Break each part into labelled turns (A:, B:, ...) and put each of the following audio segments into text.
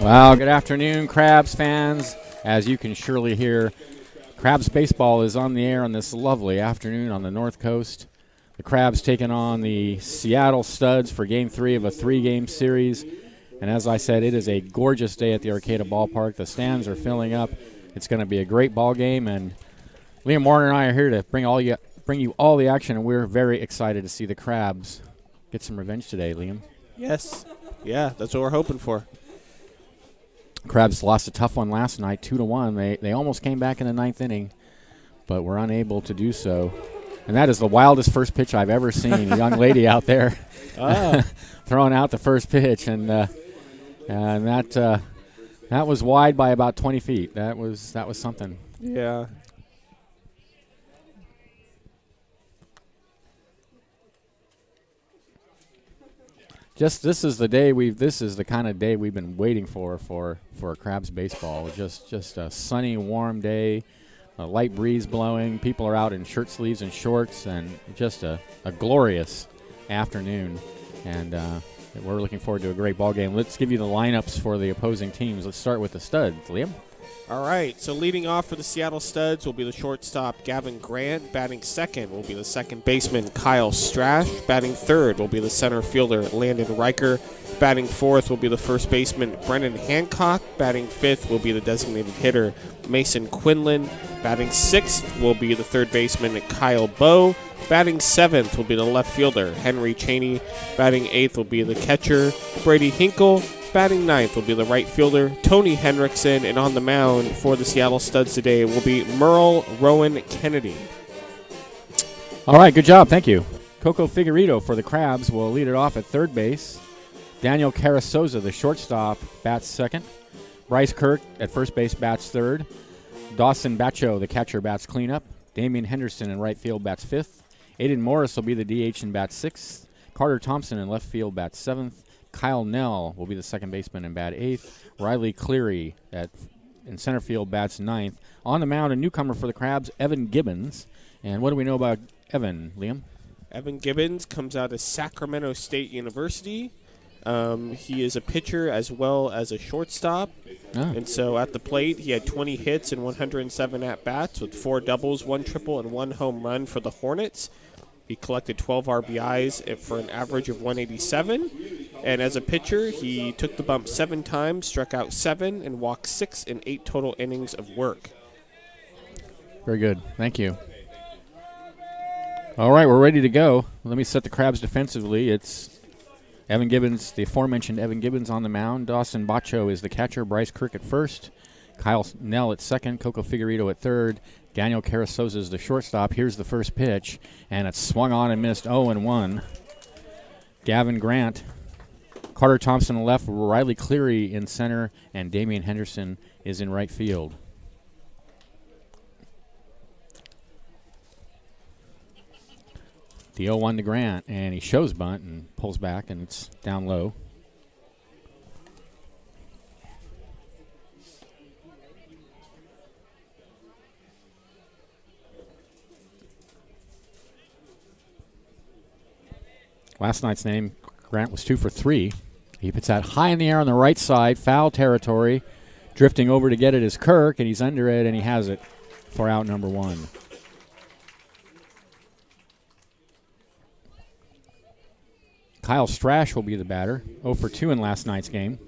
A: Well, good afternoon, Crabs fans. As you can surely hear, Crabs baseball is on the air on this lovely afternoon on the North Coast. The Crabs taking on the Seattle Studs for Game 3 of a 3-game series. And as I said, it is a gorgeous day at the Arcata Ballpark. The stands are filling up. It's going to be a great ball game, and Liam Warner and I are here to bring you all the action, and we're very excited to see the Crabs get some revenge today, Liam.
B: Yes. Yeah, that's what we're hoping for.
A: Crabs lost a tough one last night, 2-1. They almost came back in the ninth inning, but were unable to do so. And that is the wildest first pitch I've ever seen. A young lady out there throwing out the first pitch, and that was wide by about 20 feet. That was something.
B: Yeah.
A: This is the kind of day we've been waiting for Crabs baseball. Just a sunny, warm day, a light breeze blowing. People are out in shirt sleeves and shorts, and just a glorious afternoon. And we're looking forward to a great ball game. Let's give you the lineups for the opposing teams. Let's start with the Studs. Liam?
B: All right, so leading off for the Seattle Studs will be the shortstop Gavin Grant. Batting second will be the second baseman Kyle Strash. Batting third will be the center fielder Landon Riker. Batting fourth will be the first baseman Brennan Hancock. Batting fifth will be the designated hitter Mason Quinlan. Batting sixth will be the third baseman Kyle Bowe. Batting seventh will be the left fielder Henry Cheney. Batting eighth will be the catcher Brady Hinkle. Batting ninth will be the right fielder Tony Henriksen, and on the mound for the Seattle Studs today will be Merle Rowan Kennedy.
A: All right, good job. Thank you. Coco Figueredo for the Crabs will lead it off at third base. Daniel Carasoza, the shortstop, bats second. Bryce Kirk at first base bats third. Dawson Bacho, the catcher, bats cleanup. Damian Henderson in right field bats fifth. Aiden Morris will be the DH and bats sixth. Carter Thompson in left field bats seventh. Kyle Nell will be the second baseman and bat eighth. Riley Cleary in center field bats ninth. On the mound, a newcomer for the Crabs, Evan Gibbons. And what do we know about Evan, Liam?
B: Evan Gibbons comes out of Sacramento State University. He is a pitcher as well as a shortstop. And so at the plate, he had 20 hits and 107 at-bats with 4 doubles, 1 triple, and 1 home run for the Hornets. He collected 12 RBIs for an average of 187. And as a pitcher, he took the bump 7 times, struck out 7, and walked 6 in 8 total innings of work.
A: Very good. Thank you. All right, we're ready to go. Let me set the Crabs defensively. It's Evan Gibbons, the aforementioned Evan Gibbons on the mound. Dawson Bacho is the catcher. Bryce Kirk at first. Kyle Nell at second. Coco Figueredo at third. Daniel Carasoza is the shortstop. Here's the first pitch, and it's swung on and missed 0-1. Gavin Grant, Carter Thompson in left, Riley Cleary in center, and Damian Henderson is in right field. The 0-1 to Grant, and he shows bunt and pulls back, and it's down low. Last night's name, Grant was 2 for 3. He puts that high in the air on the right side, foul territory. Drifting over to get it is Kirk, and he's under it, and he has it for out number 1. Kyle Strash will be the batter, 0 for 2 in last night's game.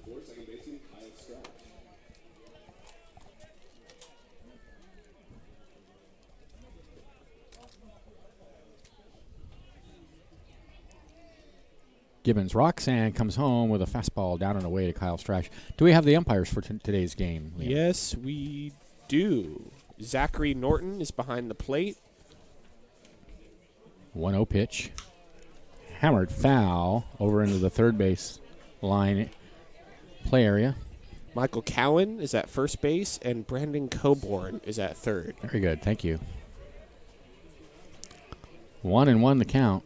A: Gibbons rocks and comes home with a fastball down and away to Kyle Strash. Do we have the umpires for today's game, Liam?
B: Yes, we do. Zachary Norton is behind the plate.
A: 1-0 pitch. Hammered foul over into the third base line play area.
B: Michael Cowan is at first base, and Brandon Coburn is at third.
A: Very good. Thank you. 1-1 the count.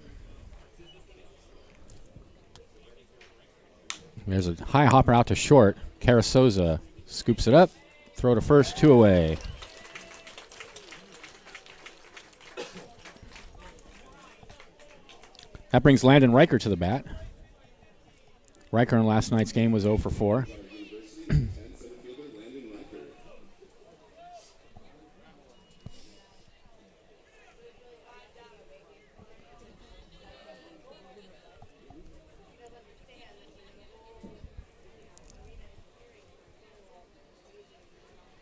A: There's a high hopper out to short. Carasoza scoops it up. Throw to first, 2 away. That brings Landon Riker to the bat. Riker in last night's game was 0 for 4.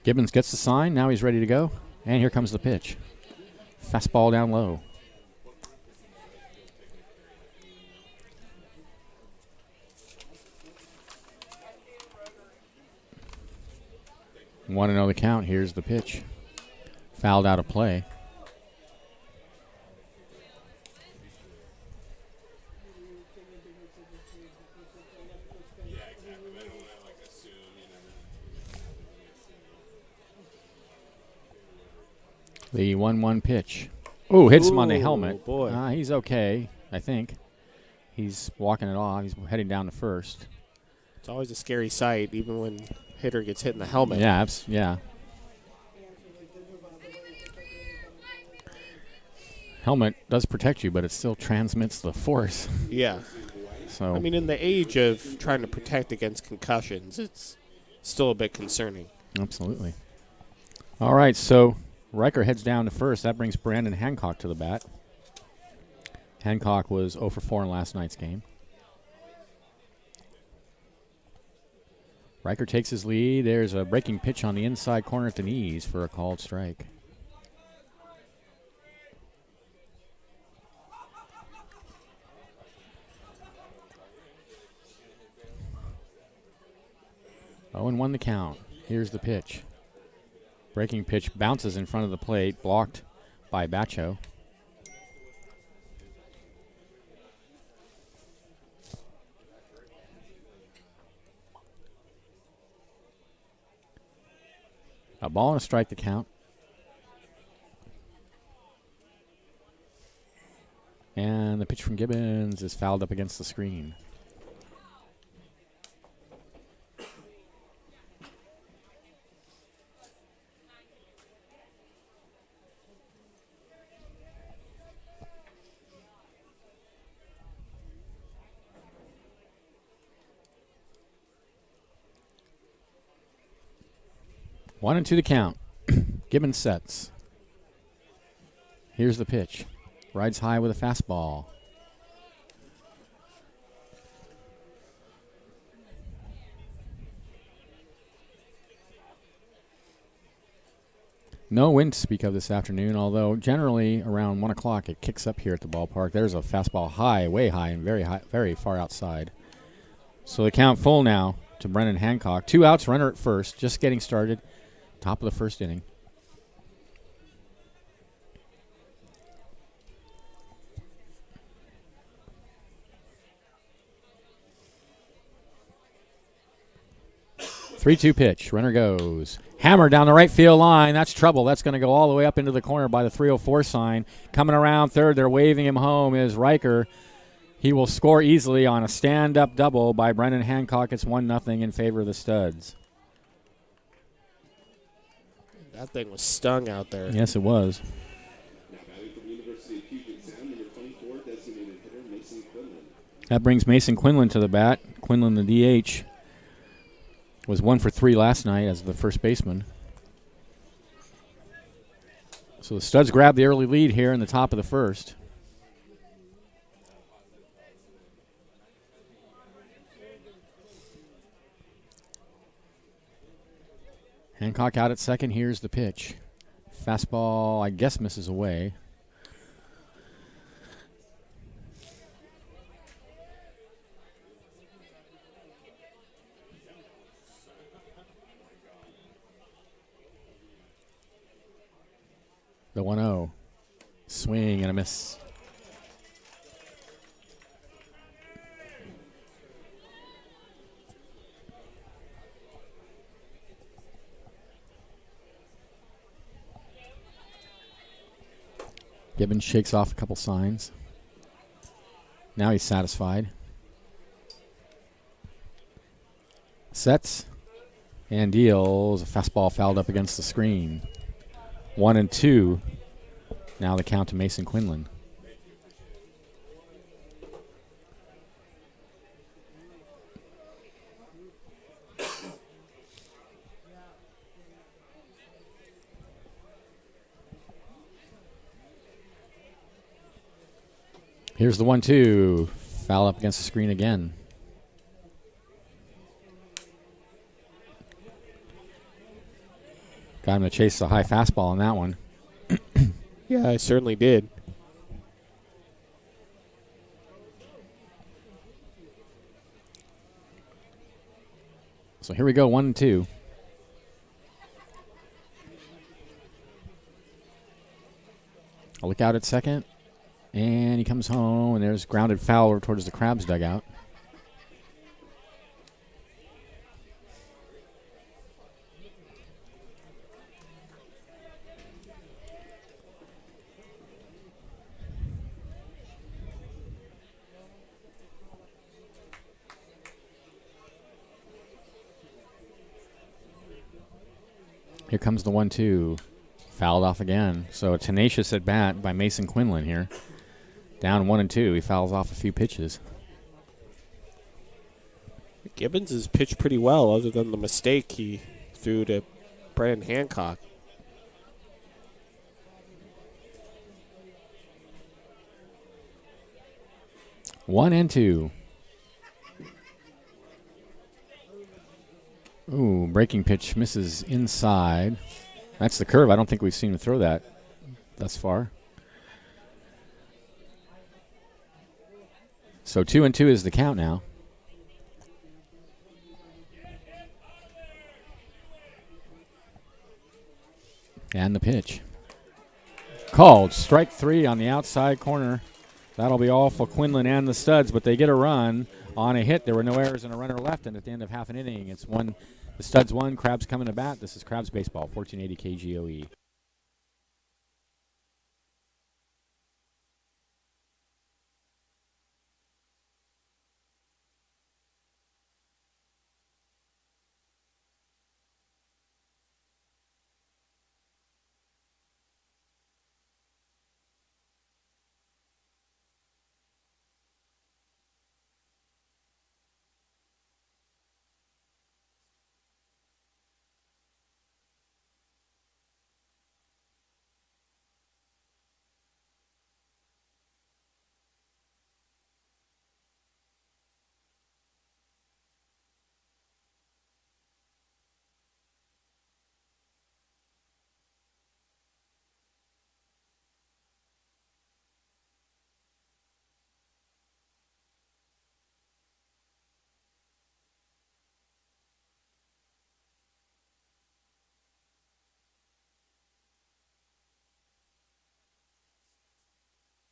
A: Gibbons gets the sign. Now he's ready to go. And here comes the pitch. Fastball down low. Want to know the count. Here's the pitch. Fouled out of play. The 1-1 pitch. Ooh, hits him on the helmet.
B: Boy.
A: He's okay, I think. He's walking it off. He's heading down to first.
B: It's always a scary sight, even when hitter gets hit in the helmet.
A: Yeah, yeah. Helmet does protect you, but it still transmits the force.
B: Yeah.
A: So
B: I mean, in the age of trying to protect against concussions, it's still a bit concerning.
A: Absolutely. All right, so Riker heads down to first. That brings Brandon Hancock to the bat. Hancock was 0 for 4 in last night's game. Riker takes his lead. There's a breaking pitch on the inside corner at the knees for a called strike. Oh, and 1 the count. Here's the pitch. Breaking pitch bounces in front of the plate, blocked by Bacho. A ball and a strike to count. And the pitch from Gibbons is fouled up against the screen. One and 2 to count. Gibbons sets. Here's the pitch. Rides high with a fastball. No wind to speak of this afternoon, although generally around 1 o'clock it kicks up here at the ballpark. There's a fastball high, way high, and very far outside. So the count full now to Brennan Hancock. 2 outs, runner at first, just getting started. Top of the first inning. Three-two pitch. Runner goes. Hammer down the right field line. That's trouble. That's going to go all the way up into the corner by the 304 sign. Coming around third, they're waving him home, is Riker. He will score easily on a stand-up double by Brennan Hancock. It's 1-0 in favor of the Studs.
B: That thing was stung out there.
A: Yes, it was. That brings Mason Quinlan to the bat. Quinlan, the DH, was 1 for 3 last night as the first baseman. So the Studs grab the early lead here in the top of the first. Hancock out at second. Here's the pitch. Fastball, I guess, misses away. The 1-0. Swing and a miss. Gibbons shakes off a couple signs. Now he's satisfied. Sets and deals. A fastball fouled up against the screen. 1-2. Now the count to Mason Quinlan. Here's the 1-2. Foul up against the screen again. Got him to chase the high fastball on that one.
B: Yeah, I certainly did.
A: So here we go, 1-2. I'll look out at second, and he comes home, and there's grounded foul over towards the Crabs dugout. Here comes the 1-2. Fouled off again. So a tenacious at bat by Mason Quinlan here. Down 1-2. He fouls off a few pitches.
B: Gibbons has pitched pretty well, other than the mistake he threw to Brandon Hancock.
A: One and two. Ooh, breaking pitch misses inside. That's the curve. I don't think we've seen him throw that thus far. So 2-2 is the count now. And the pitch. Called. Strike three on the outside corner. That'll be all for Quinlan and the Studs, but they get a run on a hit. There were no errors and a runner left, and at the end of half an inning, it's one. The Studs won. Crabs coming to bat. This is Crabs Baseball, 1480 KGOE.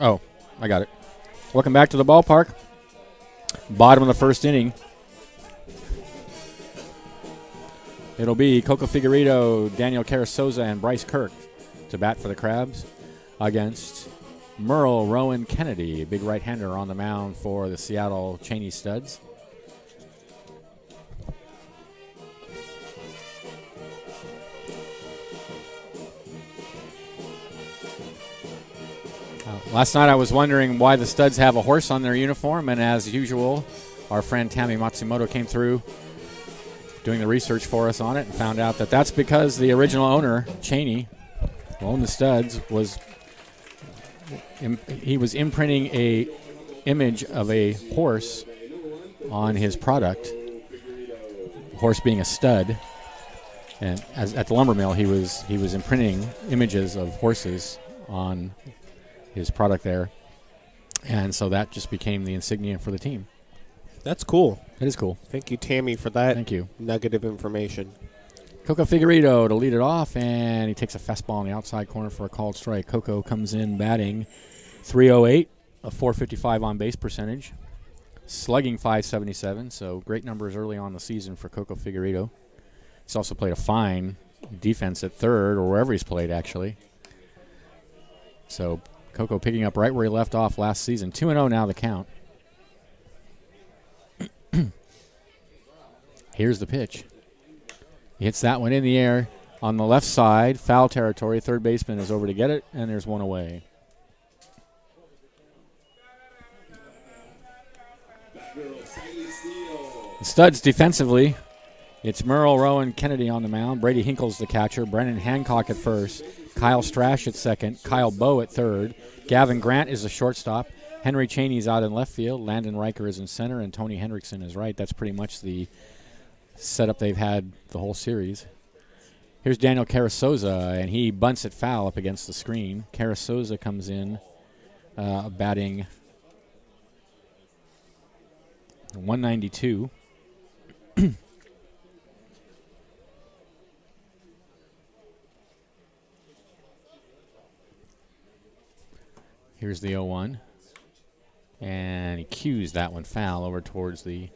A: Oh, I got it. Welcome back to the ballpark. Bottom of the first inning. It'll be Coco Figueredo, Daniel Carasoza, and Bryce Kirk to bat for the Crabs against Merle Rowan Kennedy, big right-hander on the mound for the Seattle Cheney Studs. Last night I was wondering why the Studs have a horse on their uniform, and as usual, our friend Tammy Matsumoto came through doing the research for us on it and found out that that's because the original owner, Cheney, who owned the Studs, was imprinting a image of a horse on his product, horse being a stud. And as at the lumber mill, he was imprinting images of horses on his product there, and so that just became the insignia for the team.
B: That's cool.
A: It is cool.
B: Thank you, Tammy, for that.
A: Thank you.
B: Nugget of information.
A: Coco Figueredo to lead it off, and he takes a fastball on the outside corner for a called strike. Coco comes in batting .308, a .455 on base percentage, slugging .577, so great numbers early on in the season for Coco Figueredo. He's also played a fine defense at third, or wherever he's played, actually. So Coco picking up right where he left off last season. 2-0 now the count. Here's the pitch. He hits that one in the air on the left side. Foul territory. Third baseman is over to get it, and there's one away. The Studs defensively. It's Merle Rowan Kennedy on the mound. Brady Hinkle's the catcher. Brennan Hancock at first. Kyle Strash at second. Kyle Bowe at third. Gavin Grant is the shortstop. Henry Cheney's out in left field. Landon Riker is in center, and Tony Hendrickson is right. That's pretty much the setup they've had the whole series. Here's Daniel Carasoza, and he bunts it foul up against the screen. Carasoza comes in batting 192. Here's the 0-1. And he cues that one foul over towards the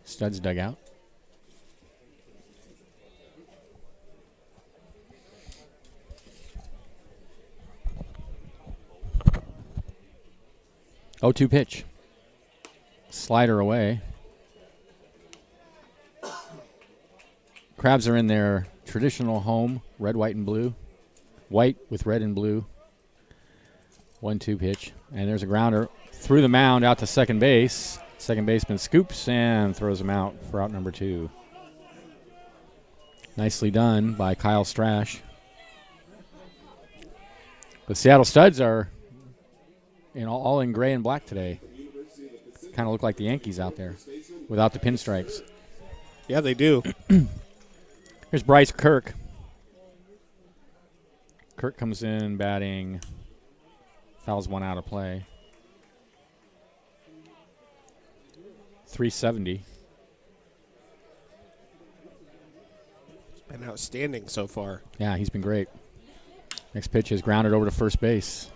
A: Studs dugout. Oh, 2 pitch. Slider away. Crabs are in their traditional home, red, white, and blue. White with red and blue. 1-2 pitch. And there's a grounder through the mound out to second base. Second baseman scoops and throws him out for out number 2. Nicely done by Kyle Strash. The Seattle Studs are all in gray and black today. Kind of look like the Yankees out there without the pinstripes.
B: Yeah, they do.
A: Here's Bryce Kirk. Kirk comes in batting, fouls one out of play. 370.
B: Been outstanding so far.
A: Yeah, he's been great. Next pitch is grounded over to first base.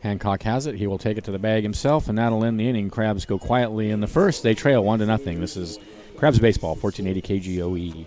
A: Hancock has it. He will take it to the bag himself, and that'll end the inning. Crabs go quietly in the first. They trail 1-0. This is Crabs Baseball, 1480 KGOE.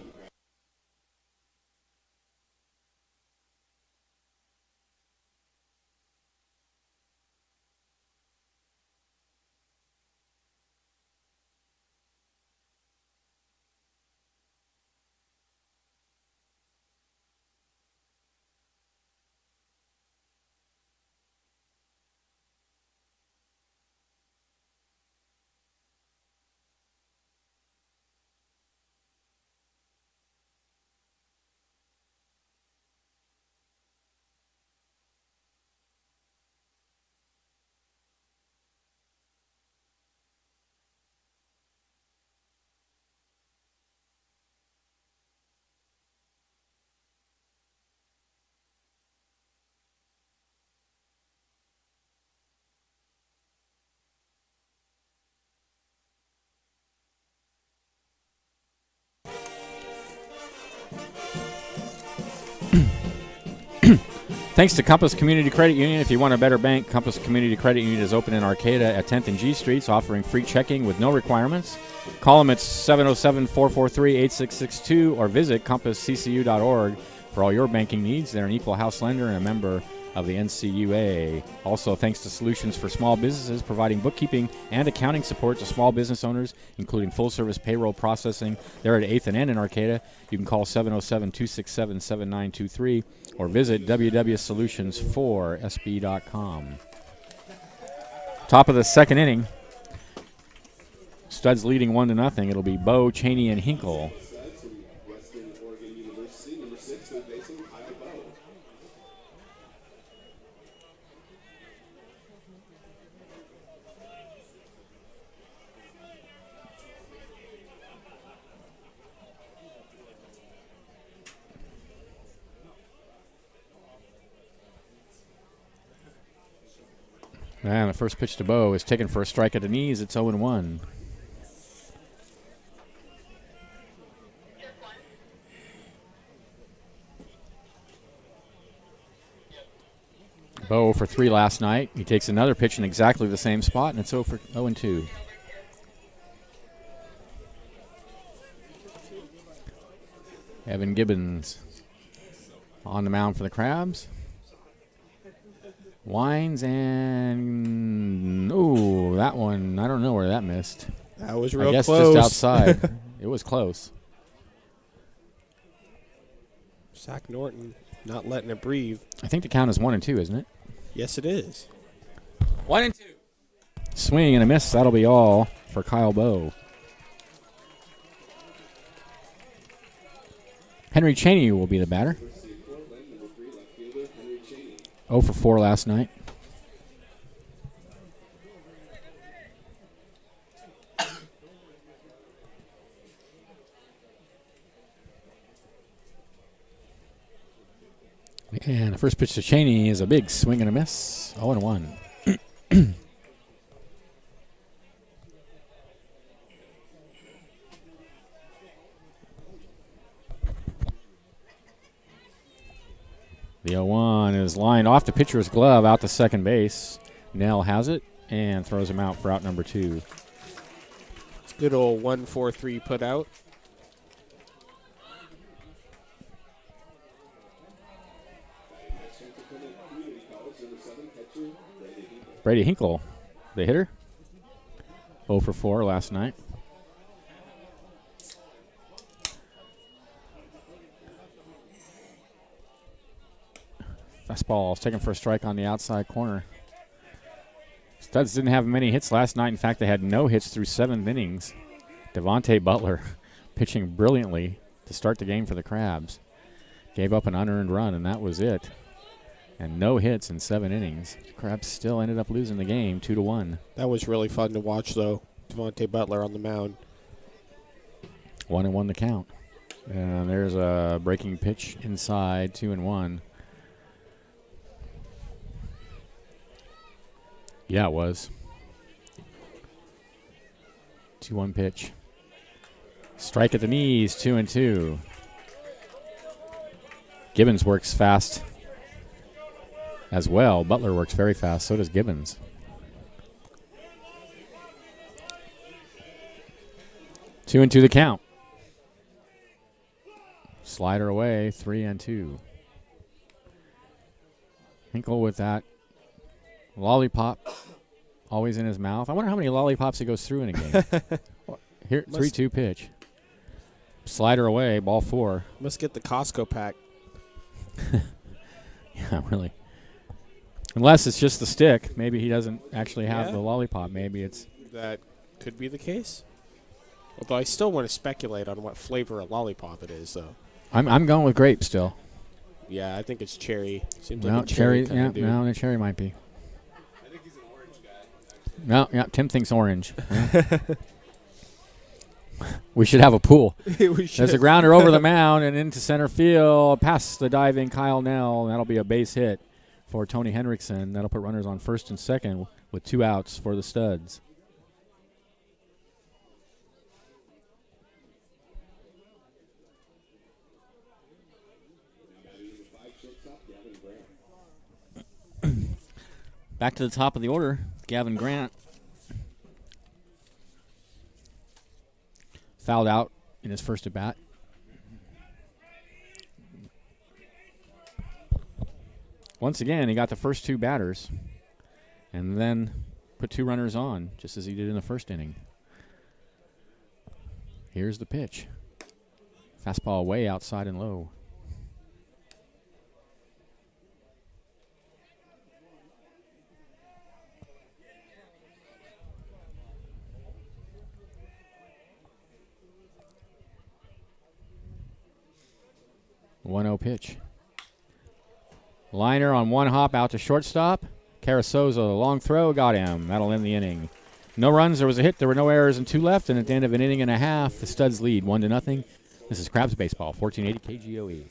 A: Thanks to Compass Community Credit Union. If you want a better bank, Compass Community Credit Union is open in Arcata at 10th and G Streets, offering free checking with no requirements. Call them at 707-443-8662 or visit compassccu.org for all your banking needs. They're an equal house lender and a member of the NCUA. Also, thanks to Solutions for Small Businesses, providing bookkeeping and accounting support to small business owners, including full-service payroll processing. They're at 8th and N in Arcata. You can call 707-267-7923 or visit www.solutions4sb.com. Top of the second inning. Studs leading 1-0. It'll be Bo, Cheney, and Hinkle. And the first pitch to Bo is taken for a strike at the knees. It's 0-1. Bo for 3 last night. He takes another pitch in exactly the same spot, and it's 0-2. Evan Gibbons on the mound for the Crabs. Winds and that one, I don't know where that missed.
B: That was real
A: close. I guess
B: close.
A: just outside. It was close.
B: Zach Norton not letting it breathe.
A: I think the count is 1-2, isn't it?
B: Yes, it is.
A: 1-2. Swing and a miss. That'll be all for Kyle Bo. Henry Cheney will be the batter. 0 for 4 last night. And the first pitch to Cheney is a big swing and a miss. 0-1. The 0-1 is lined off the pitcher's glove out to second base. Nell has it and throws him out for out number 2.
B: It's good old 1-4-3 put out.
A: Brady Hinkle, the hitter. 0 for 4 last night. Fastball taken for a strike on the outside corner. Studs didn't have many hits last night. In fact, they had no hits through 7 innings. Devontae Butler pitching brilliantly to start the game for the Crabs. Gave up an unearned run, and that was it. And no hits in 7 innings. The Crabs still ended up losing the game 2-1.
B: That was really fun to watch, though. Devontae Butler on the mound.
A: 1-1 the count. And there's a breaking pitch inside, 2-1. Yeah, it was. 2-1 pitch. Strike at the knees, 2-2. Gibbons works fast as well. Butler works very fast. So does Gibbons. Two and two the count. Slider away, 3-2. Hinkle with that lollipop always in his mouth. I wonder how many lollipops he goes through in a game. Here, 3-2 pitch. Slider away, ball 4.
B: Must get the Costco pack.
A: Yeah, really. Unless it's just the stick. Maybe he doesn't actually have the lollipop. Maybe it's...
B: That could be the case. Although I still want to speculate on what flavor of lollipop it is, though.
A: I'm going with grape still.
B: Yeah, I think it's cherry. Seems
A: No,
B: like a cherry.
A: Yeah, no, the cherry might be.
C: I think he's an orange guy.
A: No, yeah, Tim thinks orange. Yeah. We should have a pool. There's a grounder over the mound and into center field, past the diving Kyle Nell, and that'll be a base hit for Tony Henriksen. That'll put runners on first and second with 2 outs for the Studs. Back to the top of the order, Gavin Grant. Fouled out in his first at bat. Once again, he got the first 2 batters and then put 2 runners on, just as he did in the first inning. Here's the pitch. Fastball way outside and low. One-0 pitch. Liner on one hop out to shortstop. Carasoza, long throw, got him. That'll end the inning. No runs, there was a hit, there were no errors, and 2 left, and at the end of an inning and a half, the Studs lead 1-0. This is Crabs Baseball, 1480 KGOE.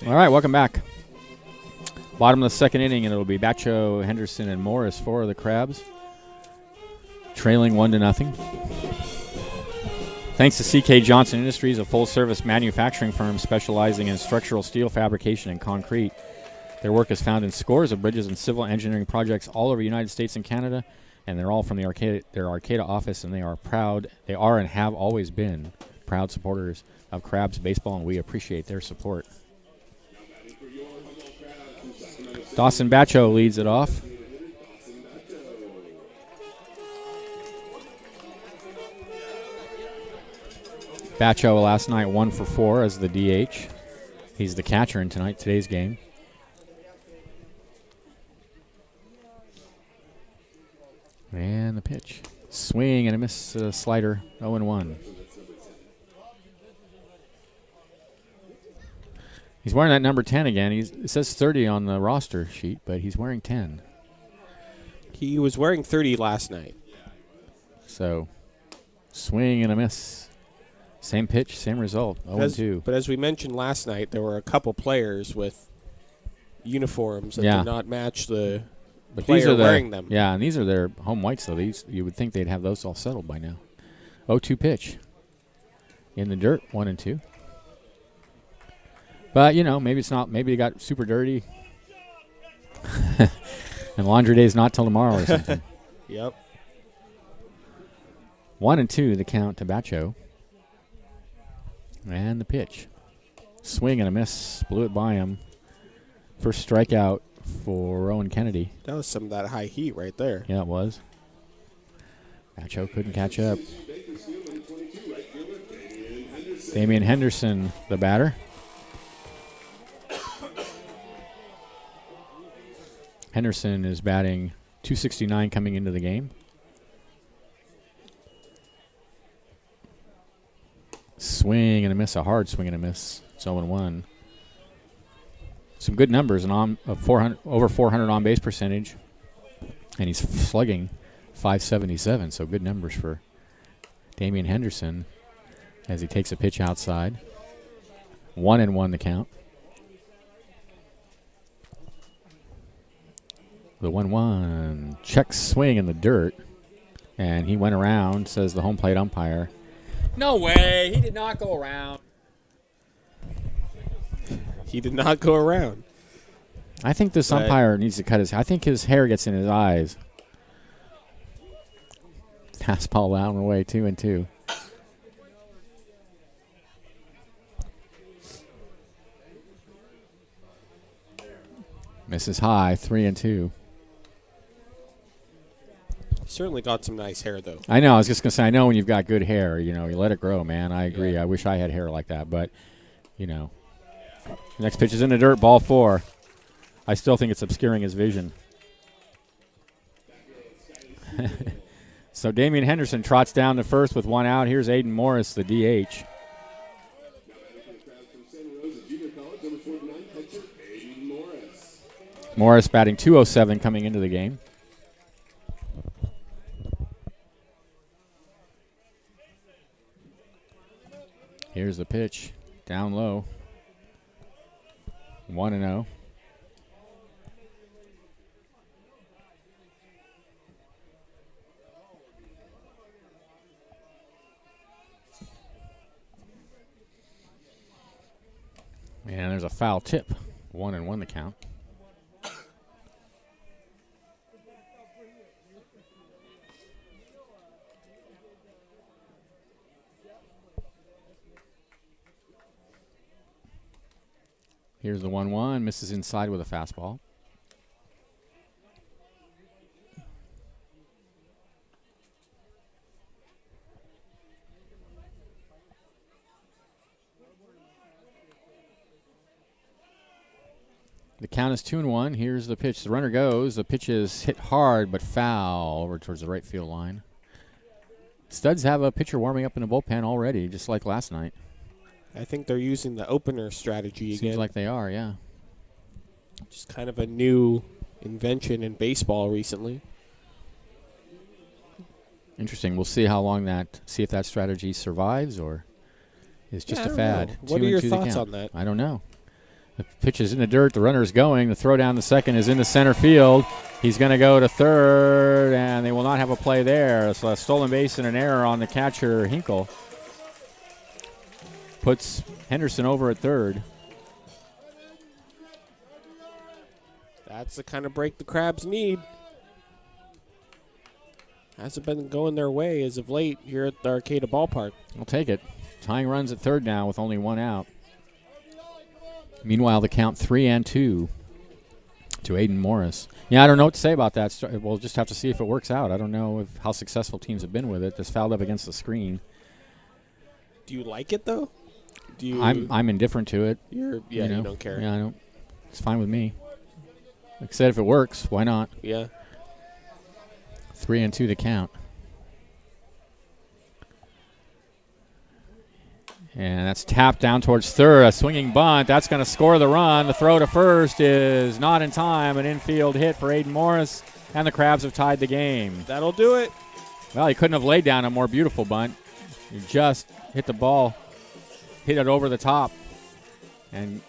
A: All right, welcome back. Bottom of the second inning, and it'll be Bacho, Henderson, and Morris for the Crabs. trailing 1-0. Thanks to CK Johnson Industries, a full-service manufacturing firm specializing in structural steel fabrication and concrete. Their work is found in scores of bridges and civil engineering projects all over the United States and Canada, and they're all from their Arcata office, and they are and have always been proud supporters of Crabs baseball, and we appreciate their support. Dawson Bacho leads it off. Bacho last night 1 for 4 as the DH. He's the catcher in today's game. And the pitch. Swing and a miss, slider, 0-1. He's wearing that number 10 again. It says 30 on the roster sheet, but he's wearing 10.
B: He was wearing 30 last night.
A: So, swing and a miss. Same pitch, same result, 0-2.
B: But as we mentioned last night, there were a couple players with uniforms that did not match the player wearing them.
A: Yeah, and these are their home whites, though. You would think they'd have those all settled by now. 0-2 pitch. In the dirt, 1-2. But, maybe it's not. Maybe it got super dirty. And laundry day is not till tomorrow or something.
B: Yep.
A: 1-2 the count to Bacho. And the pitch. Swing and a miss. Blew it by him. First strikeout for Rowan Kennedy.
B: That was some of that high heat right there.
A: Yeah, it was. Bacho couldn't catch up. Damian Henderson, the batter. Henderson is batting .269 coming into the game. Swing and a miss, a hard swing and a miss. It's 0-1. Some good numbers, over 400 on base percentage, and he's slugging .577. So good numbers for Damian Henderson as he takes a pitch outside. 1-1 the count. The 1-1 check swing in the dirt, and he went around. Says the home plate umpire. No way. He did not go around.
B: He did not go around.
A: I think this umpire needs to cut his. I think his hair gets in his eyes. Fastball out and away, 2-2. Misses high, 3-2.
B: Certainly got some nice hair, though.
A: I know. I was just going to say, I know when you've got good hair, you let it grow, man. I agree. Yeah. I wish I had hair like that, but, Next pitch is in the dirt, ball 4. I still think it's obscuring his vision. So Damian Henderson trots down to first with 1 out. Here's Aiden Morris, the DH. Morris batting .207 coming into the game. Here's the pitch, down low. 1-0. And there's a foul tip. 1-1 the count. Here's the 1-1. Misses inside with a fastball. The count is 2-1. Here's the pitch. The runner goes. The pitch is hit hard but foul over towards the right field line. Studs have a pitcher warming up in the bullpen already, just like last night.
B: I think they're using the opener strategy again.
A: Seems like they are, yeah.
B: Just kind of a new invention in baseball recently.
A: Interesting. We'll see how long see if that strategy survives or is just a fad.
B: What are your thoughts on that?
A: I don't know. The pitch is in the dirt. The runner is going. The throw down the second is in the center field. He's going to go to third, and they will not have a play there. So a stolen base and an error on the catcher, Hinkle. Puts Henderson over at third.
B: That's the kind of break the Crabs need. Hasn't been going their way as of late here at the Arcata Ballpark.
A: I'll take it. Tying runs at third now with only one out. Meanwhile, the count 3-2 to Aiden Morris. Yeah, I don't know what to say about that. We'll just have to see if it works out. I don't know how successful teams have been with it. Just fouled up against the screen.
B: Do you like it though? Do you?
A: I'm indifferent to it.
B: You don't care.
A: Yeah, I don't. It's fine with me. Like I said, if it works, why not?
B: Yeah.
A: 3-2 the count. And that's tapped down towards third. A swinging bunt. That's going to score the run. The throw to first is not in time. An infield hit for Aiden Morris, and the Crabs have tied the game.
B: That'll do it.
A: Well, he couldn't have laid down a more beautiful bunt. He just hit the ball, hit it over the top, and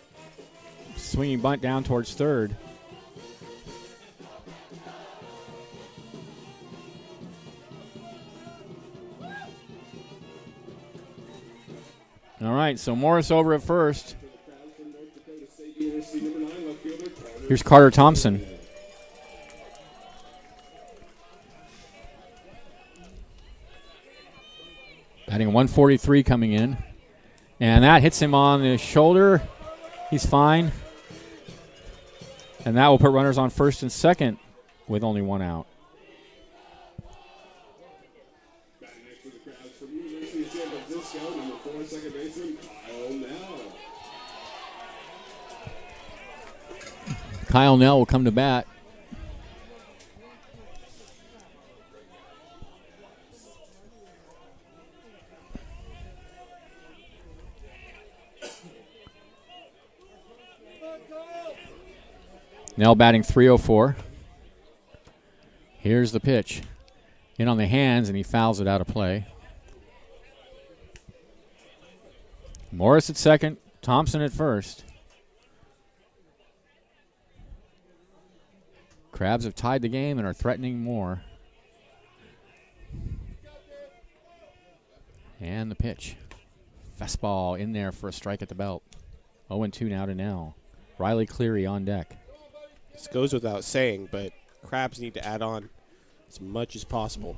A: swinging bunt down towards third. All right, so Morris over at first. Here's Carter Thompson. Batting 143 coming in. And that hits him on the shoulder. He's fine. And that will put runners on first and second with only one out. Kyle Nell will come to bat. Nell batting 304. Here's the pitch. In on the hands, and he fouls it out of play. Morris at second, Thompson at first. Crabs have tied the game and are threatening more. And the pitch. Fastball in there for a strike at the belt. 0-2 now to Nell. Riley Cleary on deck.
B: This goes without saying, but Crabs need to add on as much as possible.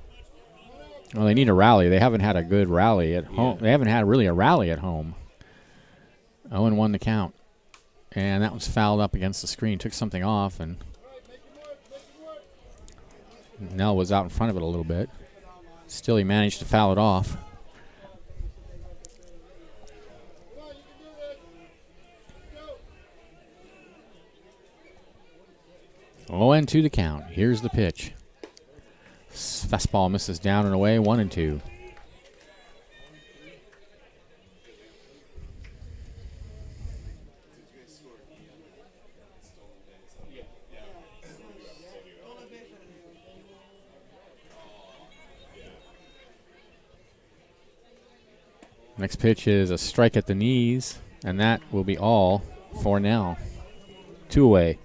A: Well, they need a rally. They haven't had a good rally at home.
B: Yeah.
A: They haven't had really a rally at home. 0-1 the count. And that was fouled up against the screen. Took something off, and Nell was out in front of it a little bit. Still, he managed to foul it off. Oh, and 2 the count. Here's the pitch. Fastball misses down and away, 1-2. Next pitch is a strike at the knees, and that will be all for Nell. 2 away.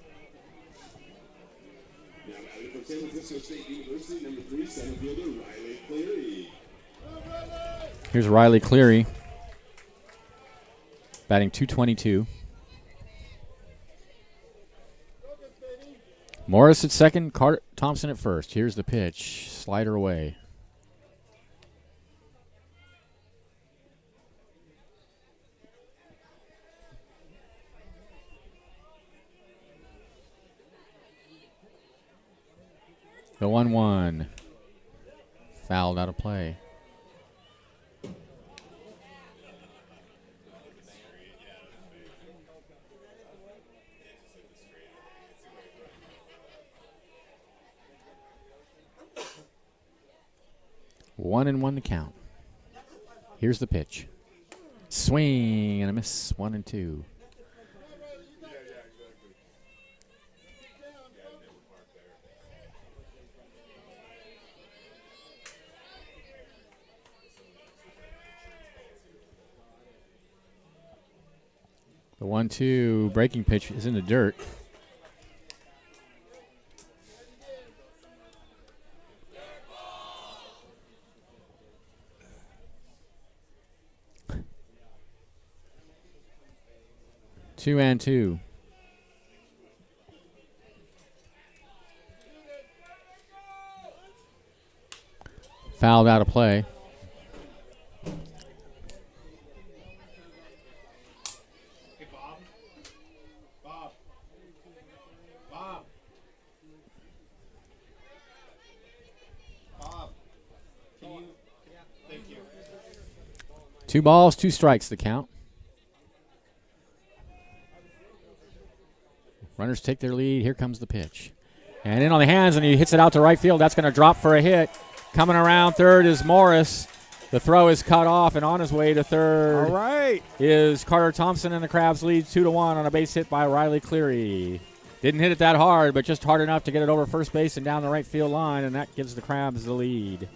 A: Here's Riley Cleary, batting 222. Morris at second, Carter Thompson at first. Here's the pitch, slider away. The 1-1. Fouled out of play. One and 1 to count. Here's the pitch. Swing and a miss. 1-2. The 1-2 breaking pitch is in the dirt. 2-2. Fouled out of play.
B: Hey, Bob. Bob. Bob. Bob. Can you? Thank you.
A: 2 balls, 2 strikes the count. Runners take their lead. Here comes the pitch. And in on the hands, and he hits it out to right field. That's going to drop for a hit. Coming around third is Morris. The throw is cut off, and on his way to third
B: All right.
A: is Carter Thompson, and the Crabs lead 2-1 on a base hit by Riley Cleary. Didn't hit it that hard, but just hard enough to get it over first base and down the right field line, and that gives the Crabs the lead.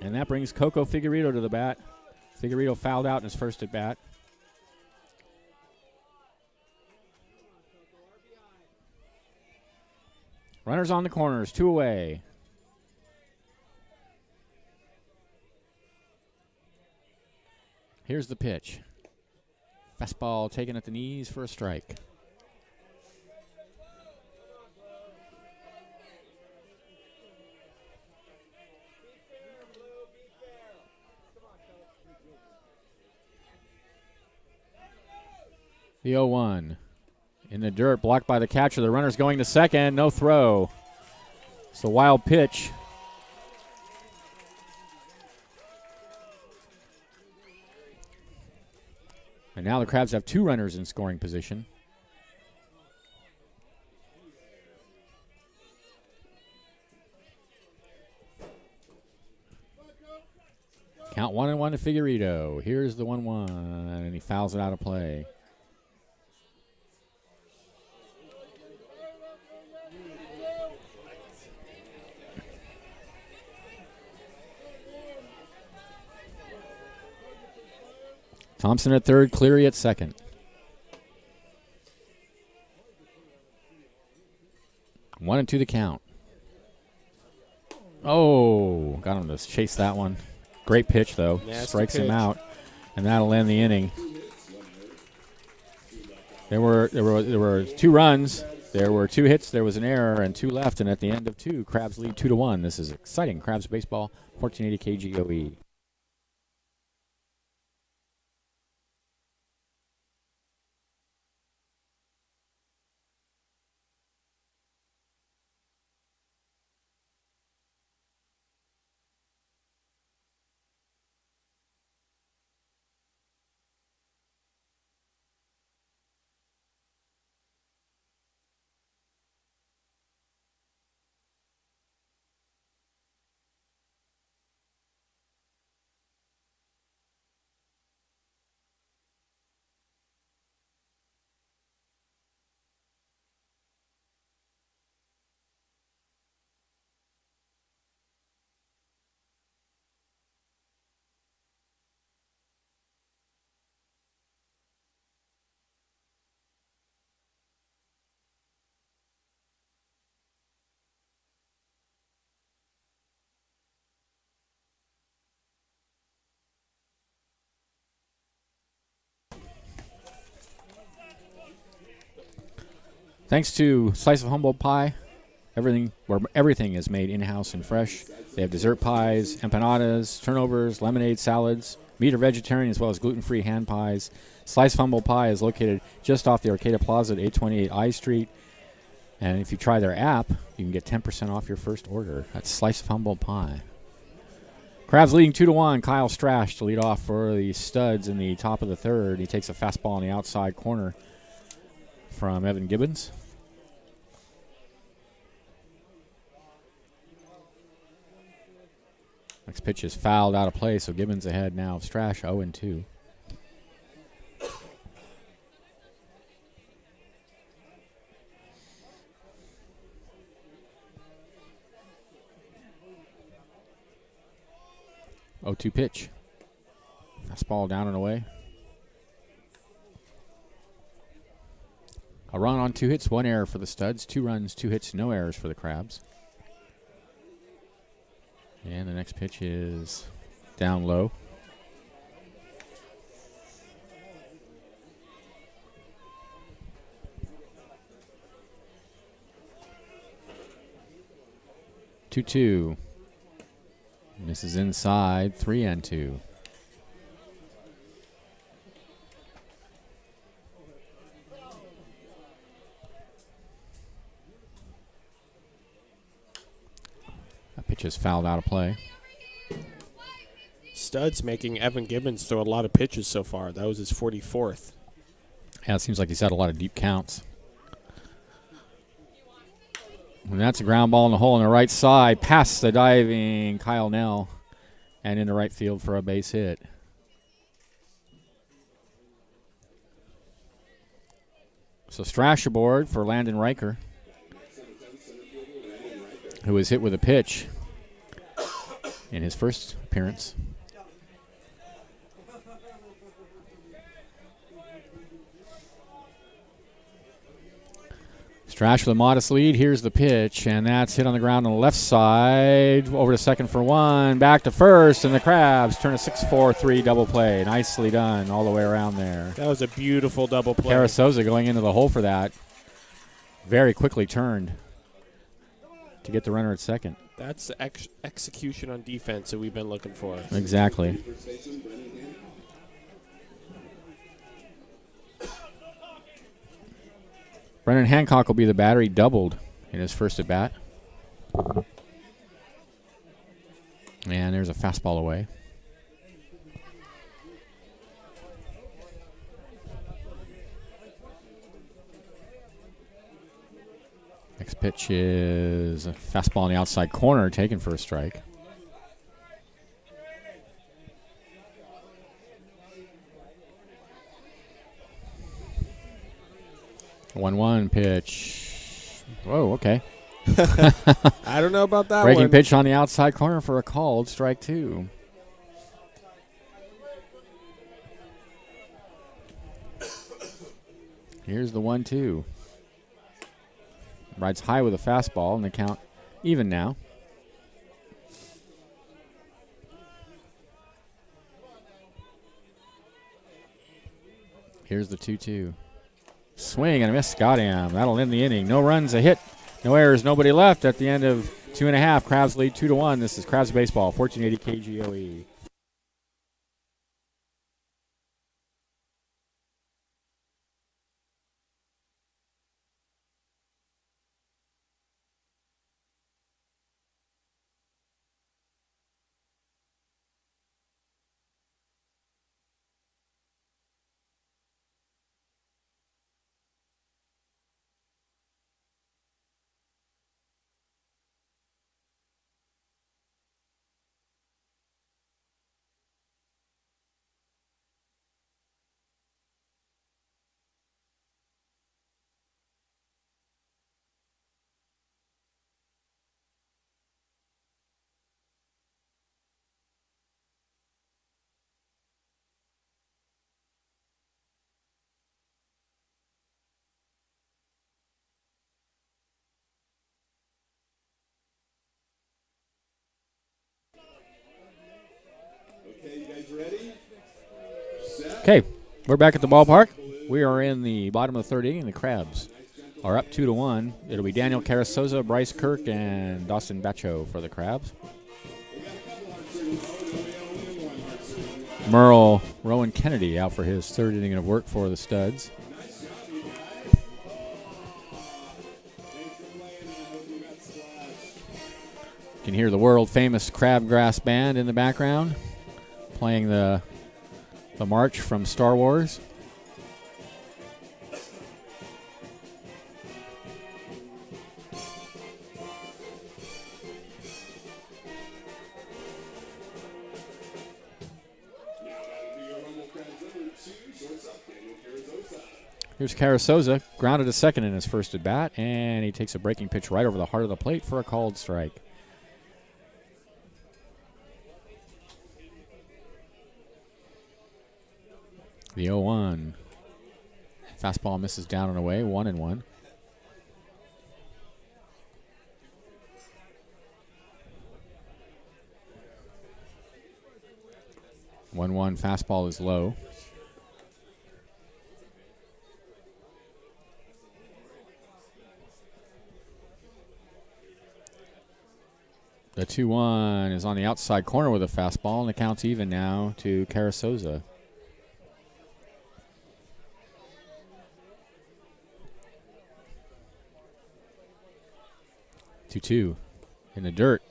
A: And that brings Coco Figueredo to the bat. Figueredo fouled out in his first at bat. Runners on the corners, 2 away. Here's the pitch. Fastball taken at the knees for a strike. The 0-1. In the dirt, blocked by the catcher. The runner's going to second. No throw. It's a wild pitch. And now the Crabs have 2 runners in scoring position. Count 1-1 to Figueredo. Here's the 1-1, and he fouls it out of play. Thompson at third, Cleary at second. 1-2 the count. Oh, got him to chase that one. Great pitch, though.
B: Nasty
A: Strikes him
B: pitch.
A: out, and that'll end the inning. There were 2 runs. There were 2 hits. There was an error, and 2 left. And at the end of 2, Crabs lead 2-1. This is exciting. Crabs baseball, 1480 KGOE. Thanks to Slice of Humboldt Pie, everything is made in-house and fresh. They have dessert pies, empanadas, turnovers, lemonade, salads, meat or vegetarian, as well as gluten-free hand pies. Slice of Humboldt Pie is located just off the Arcata Plaza at 828 I Street. And if you try their app, you can get 10% off your first order. That's Slice of Humboldt Pie. Crabs leading 2-1. Kyle Strash to lead off for the Studs in the top of the third. He takes a fastball on the outside corner from Evan Gibbons. Next pitch is fouled out of play, so Gibbons ahead now of Strash, 0-2. Oh-2 pitch. Fastball down and away. A run on 2 hits, 1 error for the Studs. 2 runs, 2 hits, no errors for the Crabs. And the next pitch is down low. Two. Misses inside, 3-2. That pitch is fouled out of play.
B: Studs making Evan Gibbons throw a lot of pitches so far. That was his 44th.
A: Yeah, it seems like he's had a lot of deep counts. And that's a ground ball in the hole on the right side, past the diving Kyle Nell, and into right field for a base hit. So Strash aboard for Landon Riker, who was hit with a pitch in his first appearance. Strash with a modest lead. Here's the pitch, and that's hit on the ground on the left side. Over to second for one. Back to first, and the Crabs turn a 6-4-3 double play. Nicely done all the way around there.
B: That was a beautiful double play.
A: Carasosa going into the hole for that. Very quickly turned to get the runner at second.
B: That's the execution on defense that we've been looking for.
A: Exactly. Brennan Hancock will be the batter. He doubled in his first at bat. And there's a fastball away. Next pitch is a fastball on the outside corner, taken for a strike. One pitch. Whoa, okay.
B: I don't know about that
A: Breaking
B: one.
A: pitch on the outside corner for a called strike two. Here's the 1-2. Rides high with a fastball, and the count even now. Here's the 2-2. Swing and a miss. Got him. That'll end the inning. No runs, a hit. No errors, nobody left at the end of 2.5. Crabs lead 2-1. This is Crabs Baseball, 1480 KGOE. Okay, we're back at the ballpark. We are in the bottom of the third inning. The Crabs are up 2-1. It'll be Daniel Carasosa, Bryce Kirk, and Dawson Bacho for the Crabs. Merle Rowan Kennedy out for his third inning of work for the Studs. You can hear the world-famous Crabgrass Band in the background playing the march from Star Wars. Here's Carasosa, grounded to second in his first at bat, and he takes a breaking pitch right over the heart of the plate for a called strike. The 0-1. Fastball misses down and away, 1-1. 1-1 fastball is low. The 2-1 is on the outside corner with a fastball, and the count's even now to Carrizosa. Two in the dirt.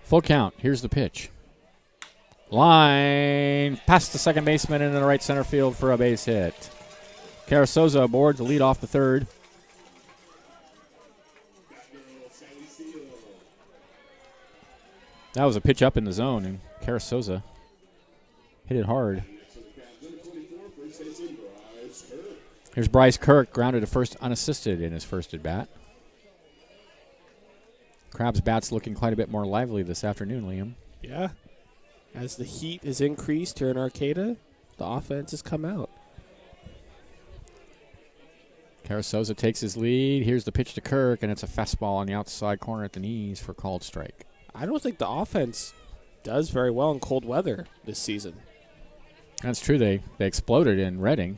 A: Full count. Here's the pitch. Line past the second baseman into the right center field for a base hit. Carrizosa aboard to lead off the third. That was a pitch up in the zone, and Carrizosa hit it hard. Here's Bryce Kirk, grounded to first unassisted in his first at bat. Crabs' bat's looking quite a bit more lively this afternoon, Liam.
B: Yeah. As the heat is increased here in Arcata, the offense has come out.
A: Carrizosa takes his lead. Here's the pitch to Kirk, and it's a fastball on the outside corner at the knees for called strike.
B: I don't think the offense does very well in cold weather this season.
A: That's true. They exploded in Reading,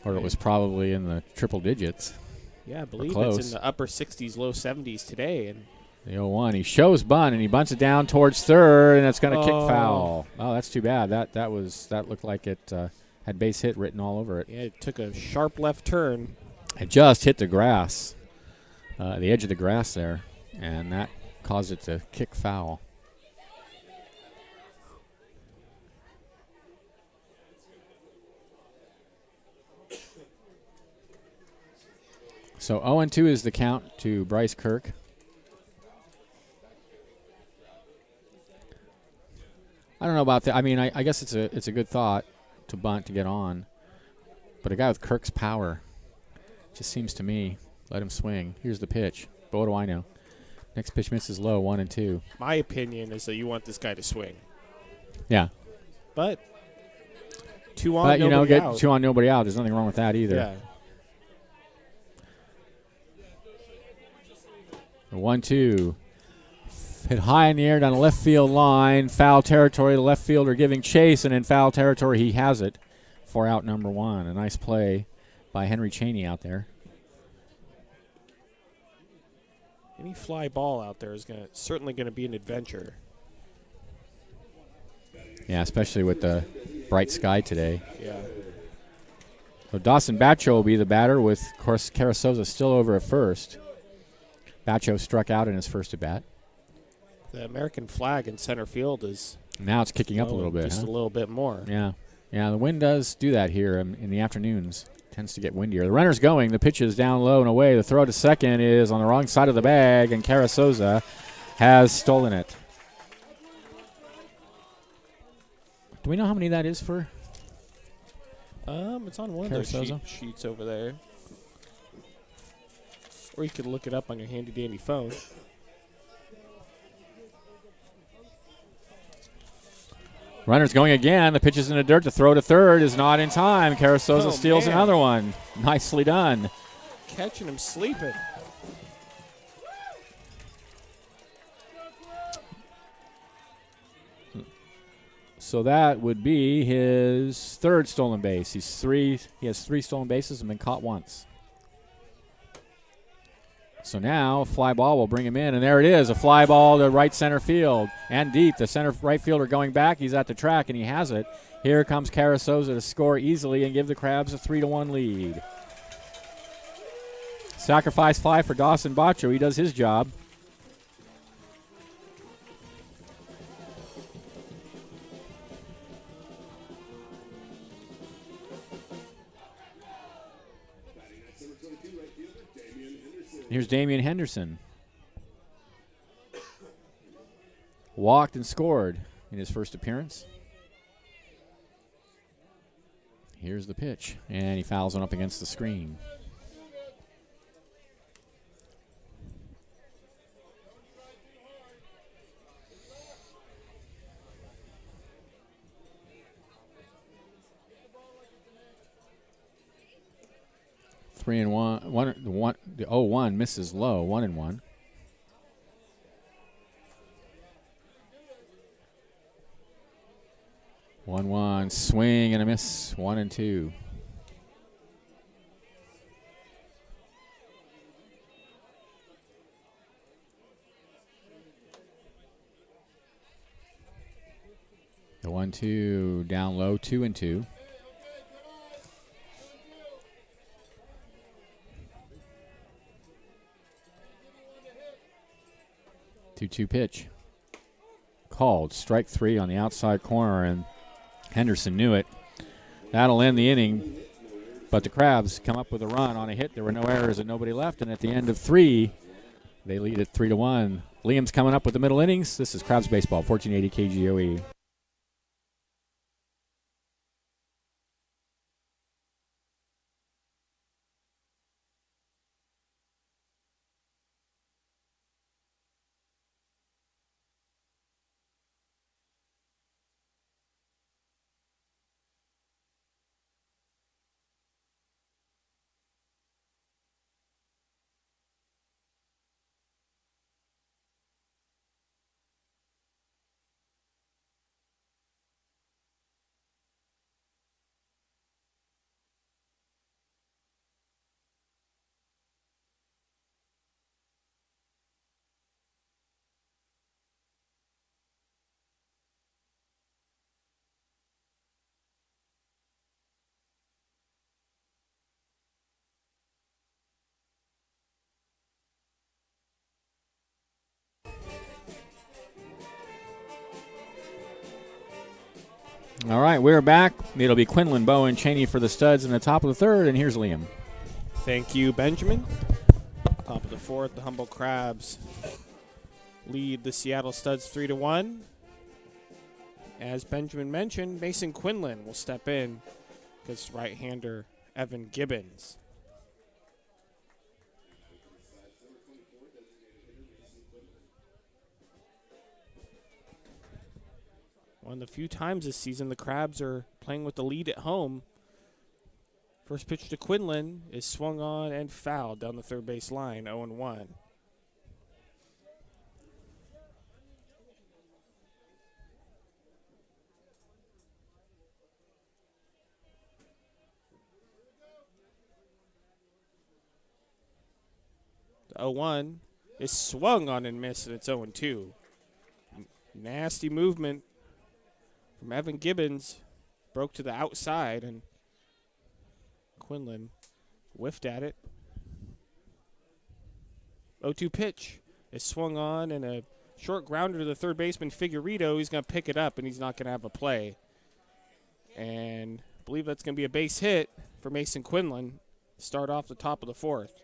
A: or it was probably in the triple digits.
B: Yeah, I believe
A: close.
B: it's in the upper 60s, low 70s today. And
A: The 0-1. He shows bunt, and he bunts it down towards third, and it's going to kick foul. Oh, that's too bad. That looked like it had base hit written all over it.
B: yeah, it took a sharp left turn.
A: It just hit the grass, the edge of the grass there, and that caused it to kick foul. So 0-2 is the count to Bryce Kirk. I don't know about that. I mean, I guess it's a good thought to bunt to get on, but a guy with Kirk's power, just seems to me, let him swing. Here's the pitch. But what do I know? Next pitch misses low, 1-2.
B: My opinion is that you want this guy to swing.
A: Yeah.
B: But two on,
A: But,
B: nobody
A: get
B: out.
A: 2 on, nobody out. There's nothing wrong with that either.
B: Yeah.
A: 1-2. Hit high in the air down the left field line. Foul territory. The left fielder giving chase, and in foul territory he has it for out number 1. A nice play by Henry Cheney out there.
B: Any fly ball out there is certainly going to be an adventure.
A: Yeah, especially with the bright sky today.
B: Yeah.
A: So Dawson Batcho will be the batter with, of course, Carrizosa still over at first. Batcho struck out in his first at bat.
B: The American flag in center field is
A: Now it's kicking up a little bit.
B: just
A: Huh?
B: a little bit more.
A: Yeah. Yeah, the wind does do that here in the afternoons. Tends to get windier. The runner's going. The pitch is down low and away. The throw to second is on the wrong side of the bag, and Carrizosa has stolen it. Do we know how many that is for?
B: It's on one of those
A: Carrizosa?
B: sheets over there. Or you could look it up on your handy-dandy phone.
A: Runner's going again. The pitch is in the dirt. The throw to third is not in time. Carrizosa
B: Oh,
A: steals
B: man.
A: another one. Nicely done.
B: Catching him sleeping.
A: So that would be his third stolen base. He has 3 stolen bases and been caught once. So now a fly ball will bring him in, and there it is, a fly ball to right center field and deep. The center right fielder going back. He's at the track, and he has it. Here comes Carrizosa to score easily and give the Crabs a 3-1 lead. Sacrifice fly for Dawson Batcho. He does his job. Here's Damian Henderson. Walked and scored in his first appearance. Here's the pitch, and he fouls one up against the screen. 3-1. The 0-1 misses low. 1-1. One swing and a miss. 1-2. The 1-2 down low. 2-2. 2-2 pitch. Called. Strike 3 on the outside corner, and Henderson knew it. That'll end the inning. But the Crabs come up with a run on a hit. There were no errors and nobody left. And at the end of 3, they lead at 3-1. Liam's coming up with the middle innings. This is Crabs Baseball, 1480 KGOE. All right, we're back. It'll be Quinlan, Bowen, Cheney for the Studs in the top of the third, and here's Liam.
B: Thank you, Benjamin. Top of the fourth, the Humboldt Crabs lead the Seattle Studs 3-1. As Benjamin mentioned, Mason Quinlan will step in against right-hander Evan Gibbons. One of the few times this season the Crabs are playing with the lead at home. First pitch to Quinlan is swung on and fouled down the third base line, 0-1. The 0-1 is swung on and missed, and it's 0-2. Nasty movement from Evan Gibbons. Broke to the outside, and Quinlan whiffed at it. 0-2 pitch is swung on, and a short grounder to the third baseman, Figueredo. He's going to pick it up, and he's not going to have a play. And I believe that's going to be a base hit for Mason Quinlan. Start off the top of the fourth.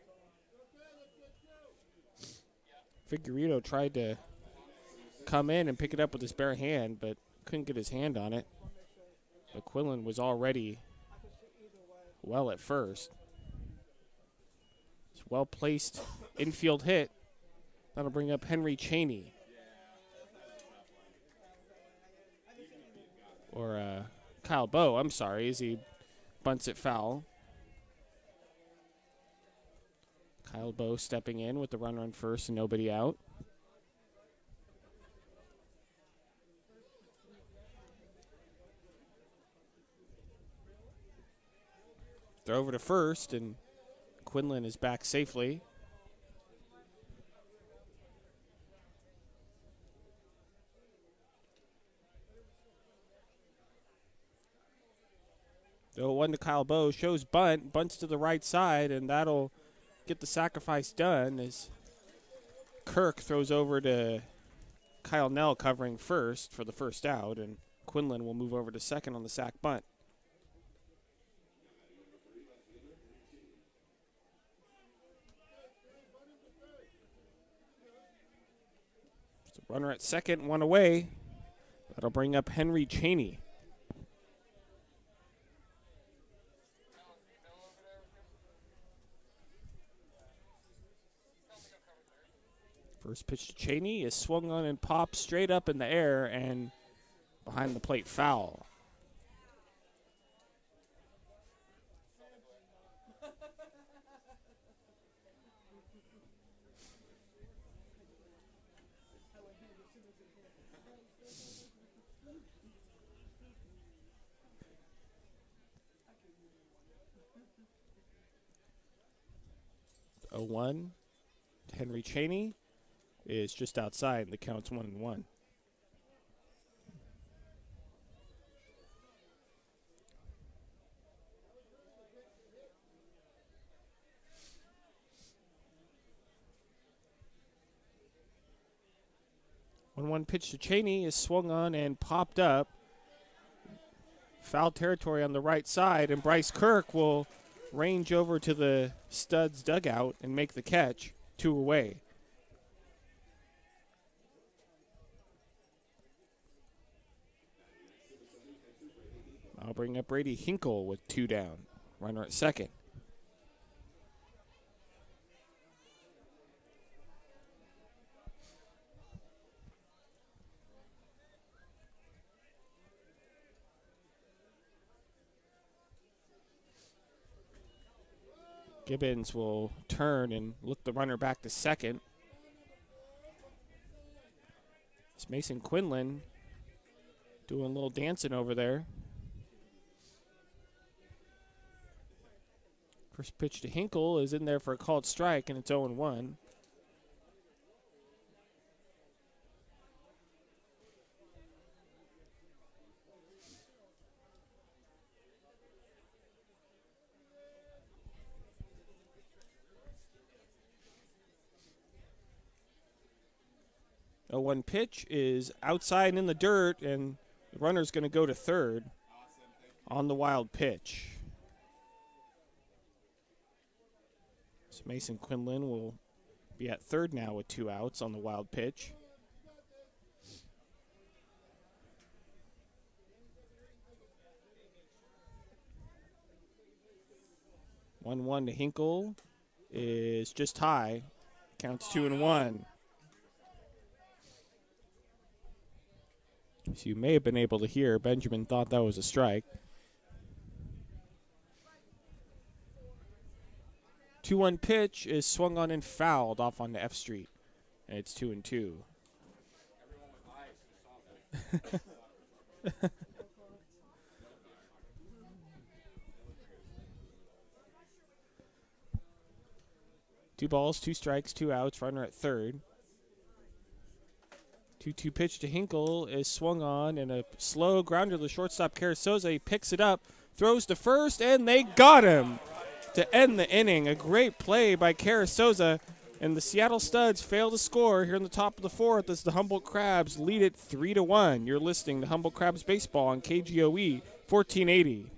B: Figueredo tried to come in and pick it up with his bare hand, but couldn't get his hand on it. But Quinlan was already well at first. It's a well-placed infield hit. That'll bring up Henry Cheney. Or Kyle Bowe, I'm sorry, as he bunts it foul. Kyle Bowe stepping in with the runner on first and nobody out. Throw over to first, and Quinlan is back safely. Throw 1 to Kyle Bowe, shows bunt, bunts to the right side, and that'll get the sacrifice done as Kirk throws over to Kyle Nell covering first for the first out, and Quinlan will move over to second on the sac bunt. Runner at second, one away. That'll bring up Henry Cheney. First pitch to Cheney is swung on and popped straight up in the air and behind the plate foul. 0-1. Henry Cheney is just outside. The count's 1-1. One pitch to Cheney is swung on and popped up. Foul territory on the right side, and Bryce Kirk will range over to the Studs dugout and make the catch. 2 away. I'll bring up Brady Hinkle with 2 down. Runner at second. Gibbons will turn and look the runner back to second. It's Mason Quinlan doing a little dancing over there. First pitch to Hinkle is in there for a called strike, and it's 0-1. A 1 pitch is outside in the dirt, and the runner's going to go to third on the wild pitch. So Mason Quinlan will be at third now with 2 outs on the wild pitch. One to Hinkle is just high. Counts 2-1. So you may have been able to hear Benjamin thought that was a strike. 2-1 pitch is swung on and fouled off onto F Street. And it's 2-2. Two balls, 2 strikes, 2 outs, runner at third. 2-2 pitch to Hinkle is swung on, and a slow grounder to the shortstop, Carasoza. He picks it up, throws to first, and they got him to end the inning. A great play by Carasoza, and the Seattle Studs fail to score here in the top of the 4th as the Humboldt Crabs lead it 3-1. You're listening to Humboldt Crabs Baseball on KGOE 1480.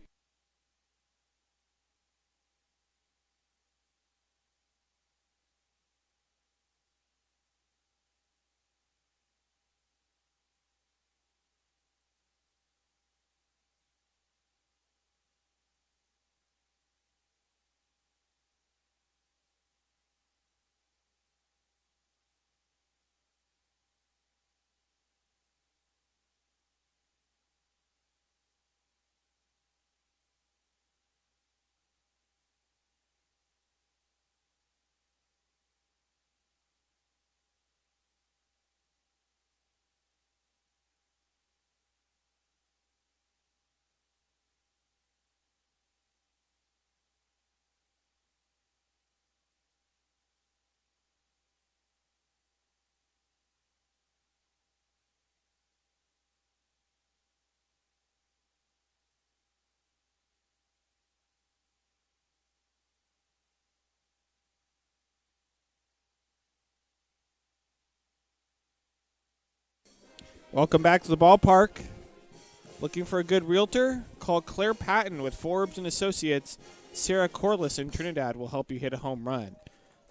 B: Welcome back to the ballpark. Looking for a good realtor? Call Claire Patton with Forbes & Associates. Sarah Corliss in Trinidad will help you hit a home run.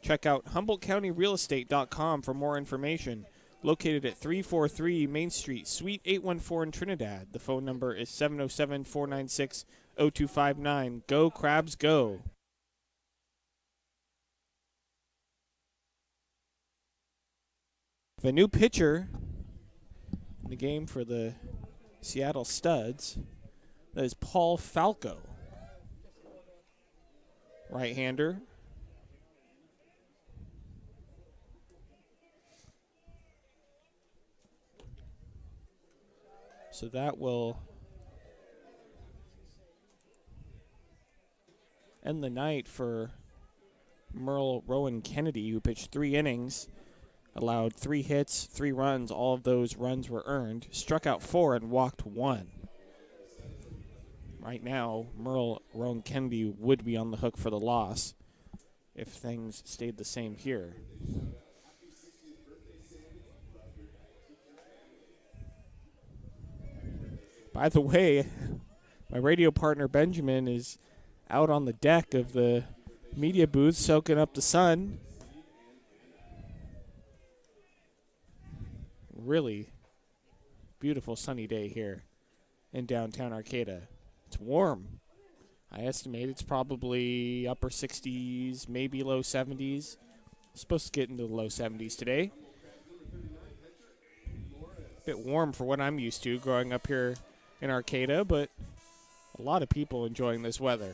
B: Check out HumboldtCountyRealEstate.com for more information. Located at 343 Main Street, Suite 814 in Trinidad. The phone number is 707-496-0259. Go Crabs, go. The new pitcher in the game for the Seattle Studs, that is Paul Falco. Right-hander. So that will end the night for Merle Rowan Kennedy, who pitched 3 innings, allowed 3 hits, 3 runs. All of those runs were earned. Struck out 4 and walked 1. Right now, Merle Rowan Kennedy would be on the hook for the loss if things stayed the same here. By the way, my radio partner Benjamin is out on the deck of the media booth soaking up the sun. Really beautiful sunny day here in downtown Arcata. It's warm. I estimate it's probably upper 60s, maybe low 70s. It's supposed to get into the low 70s today. Bit warm for what I'm used to growing up here in Arcata, but a lot of people enjoying this weather.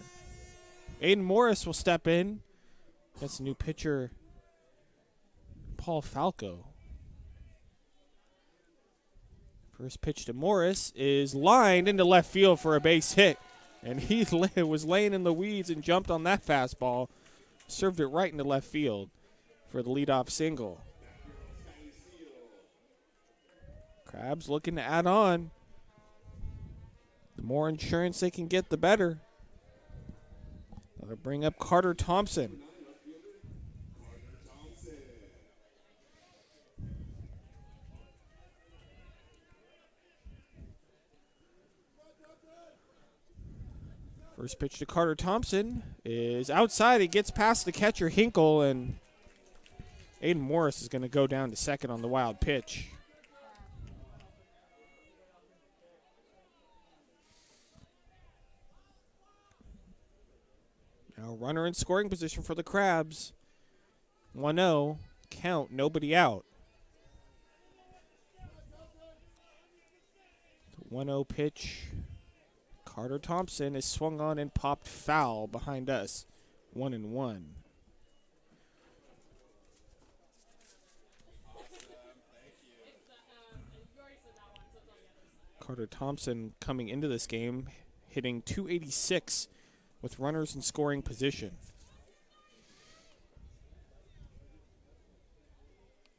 B: Aiden Morris will step in. That's a new pitcher, Paul Falco. First pitch to Morris is lined into left field for a base hit. And he was laying in the weeds and jumped on that fastball. Served it right into left field for the leadoff single. Crabs looking to add on. The more insurance they can get, the better. They'll bring up Carter Thompson. First pitch to Carter Thompson is outside. He gets past the catcher, Hinkle, and Aiden Morris is going to go down to second on the wild pitch. Now runner in scoring position for the Crabs. 1-0, count, nobody out. 1-0 pitch. Carter Thompson is swung on and popped foul behind us. 1-1. Carter Thompson coming into this game hitting .286 with runners in scoring position.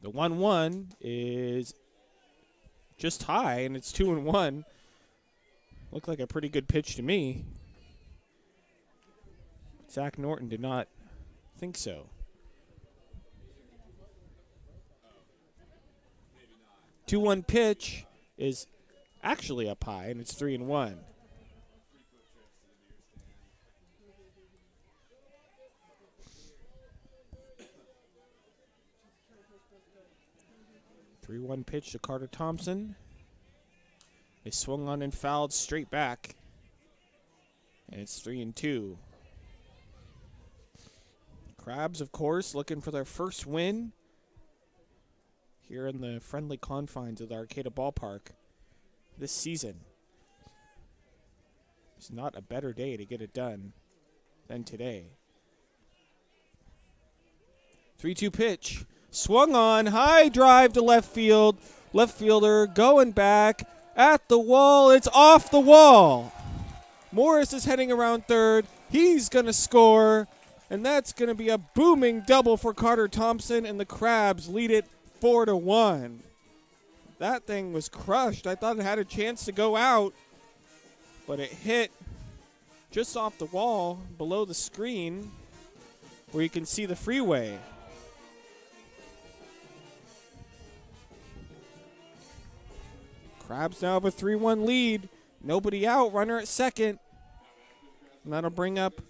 B: The 1-1 is just high, and it's 2-1. Looked like a pretty good pitch to me. Zach Norton did not think so. 2-1 pitch is actually up high, and it's 3-1. The 3-1 pitch to Carter Thompson. They swung on and fouled straight back. And it's 3-2. Crabs, of course, looking for their first win here in the friendly confines of the Arcata Ballpark this season. It's not a better day to get it done than today. 3-2 pitch. Swung on, high drive to left field. Left fielder going back. At the wall, it's off the wall. Morris is heading around third. He's going to score, and that's going to be a booming double for Carter Thompson, and the Crabs lead it 4-1. That thing was crushed. I thought it had a chance to go out, but it hit just off the wall below the screen where you can see the freeway. Crabs now have a 3-1 lead. Nobody out. Runner at second. And that'll bring up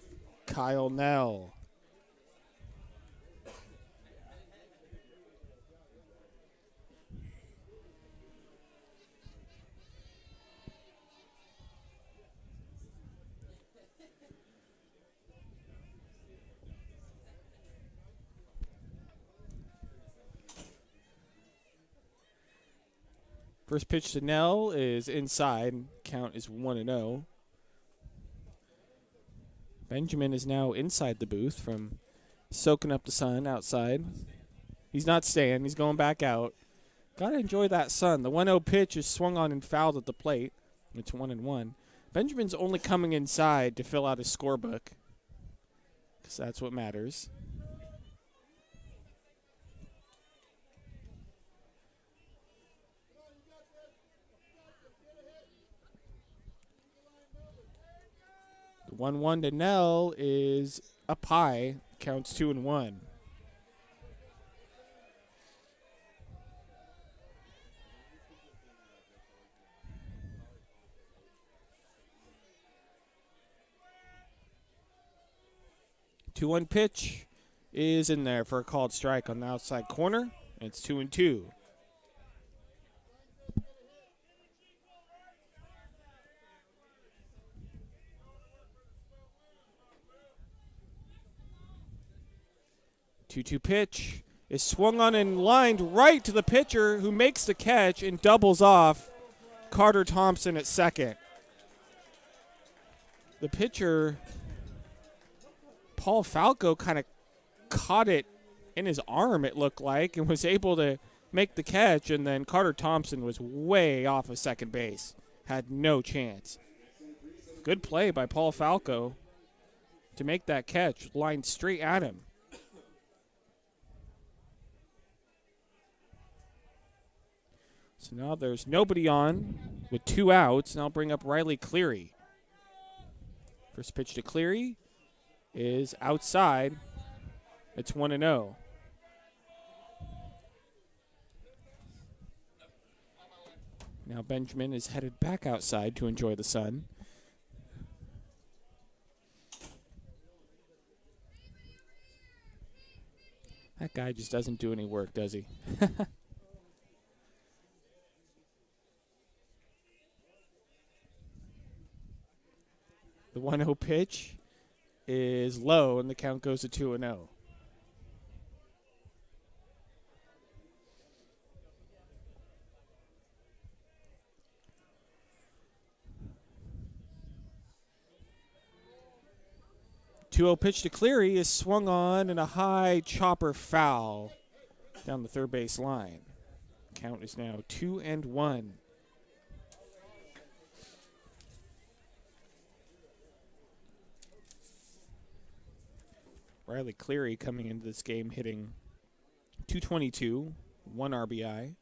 B: Kyle Nell. First pitch to Nell is inside. Count is 1-0. Benjamin is now inside the booth from soaking up the sun outside. He's not staying. He's going back out. Got to enjoy that sun. The 1-0 pitch is swung on and fouled at the plate. It's 1-1. Benjamin's only coming inside to fill out his scorebook because that's what matters. The 1-1 to Nell is up high. Counts 2-1. Two-one pitch is in there for a called strike on the outside corner. It's 2-2. Two-two pitch is swung on and lined right to the pitcher, who makes the catch and doubles off Carter Thompson at second. The pitcher, Paul Falco, kind of caught it in his arm, it looked like, and was able to make the catch, and then Carter Thompson was way off of second base. Had no chance. Good play by Paul Falco to make that catch, lined straight at him. So now there's nobody on with 2 outs, and I'll bring up Riley Cleary. First pitch to Cleary is outside. It's 1-0. Now Benjamin is headed back outside to enjoy the sun. That guy just doesn't do any work, does he? The 1-0 pitch is low, and the count goes to 2-0. Two-0 pitch to Cleary is swung on and a high chopper foul down the third base line. Count is now 2-1. Riley Cleary coming into this game hitting .222, 1 RBI.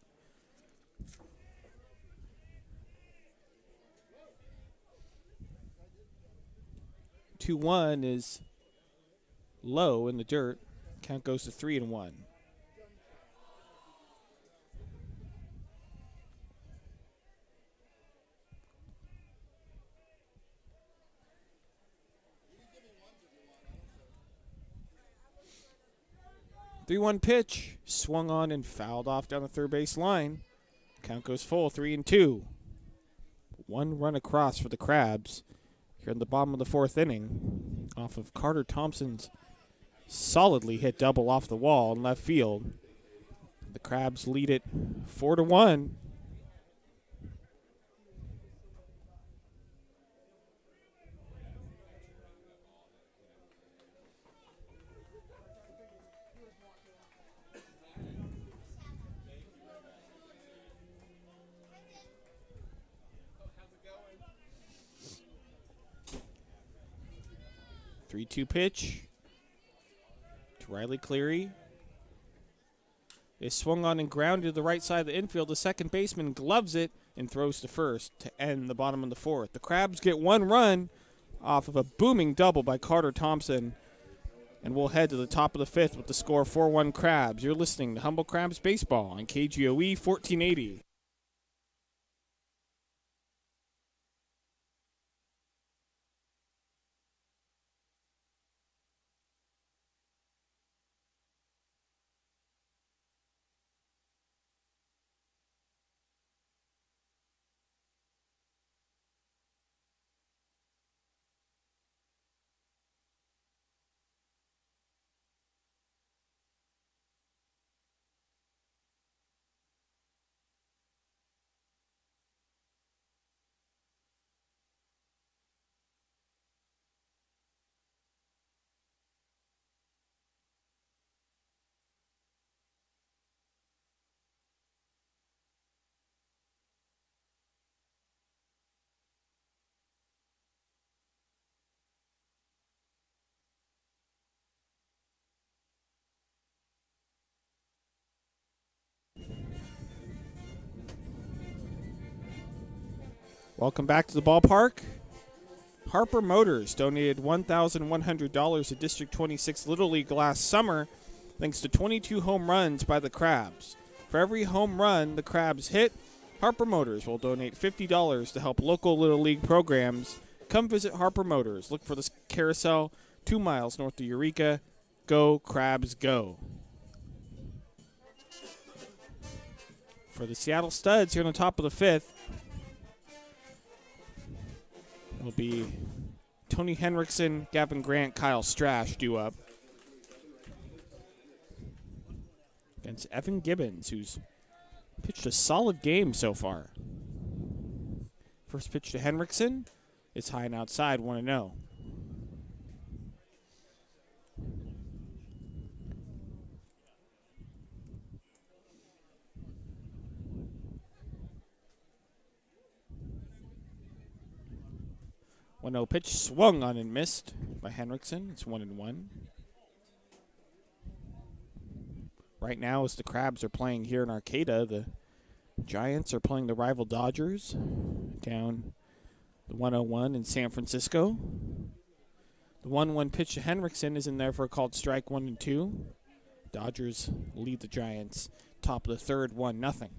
B: .21 is low in the dirt. Count goes to 3-1. The 3-1 pitch swung on and fouled off down the third base line. Count goes full, 3-2. 1 run across for the Crabs here in the bottom of the 4th inning off of Carter Thompson's solidly hit double off the wall in left field. The Crabs lead it 4-1. Three-two pitch to Riley Cleary is swung on and grounded to the right side of the infield. The second baseman gloves it and throws to first to end the bottom of the 4th. The Crabs get 1 run off of a booming double by Carter Thompson, and we'll head to the top of the 5th with the score 4-1 Crabs. You're listening to Humble Crabs Baseball on KGOE 1480. Welcome back to the ballpark. Harper Motors donated $1,100 to District 26 Little League last summer thanks to 22 home runs by the Crabs. For every home run the Crabs hit, Harper Motors will donate $50 to help local Little League programs. Come visit Harper Motors. Look for the carousel 2 miles north of Eureka. Go, Crabs, go. For the Seattle Studs here on the top of the fifth, will be Tony Henriksen, Gavin Grant, Kyle Strash due up against Evan Gibbons, who's pitched a solid game so far. First pitch to Henriksen is high and outside, 1-0. One-0 pitch swung on and missed by Henriksen. It's 1-1. Right now, as the Crabs are playing here in Arcata, the Giants are playing the rival Dodgers down the 101 in San Francisco. The 1-1 pitch to Henriksen is in there for a called strike, 1-2. Dodgers lead the Giants top of the third, 1-0.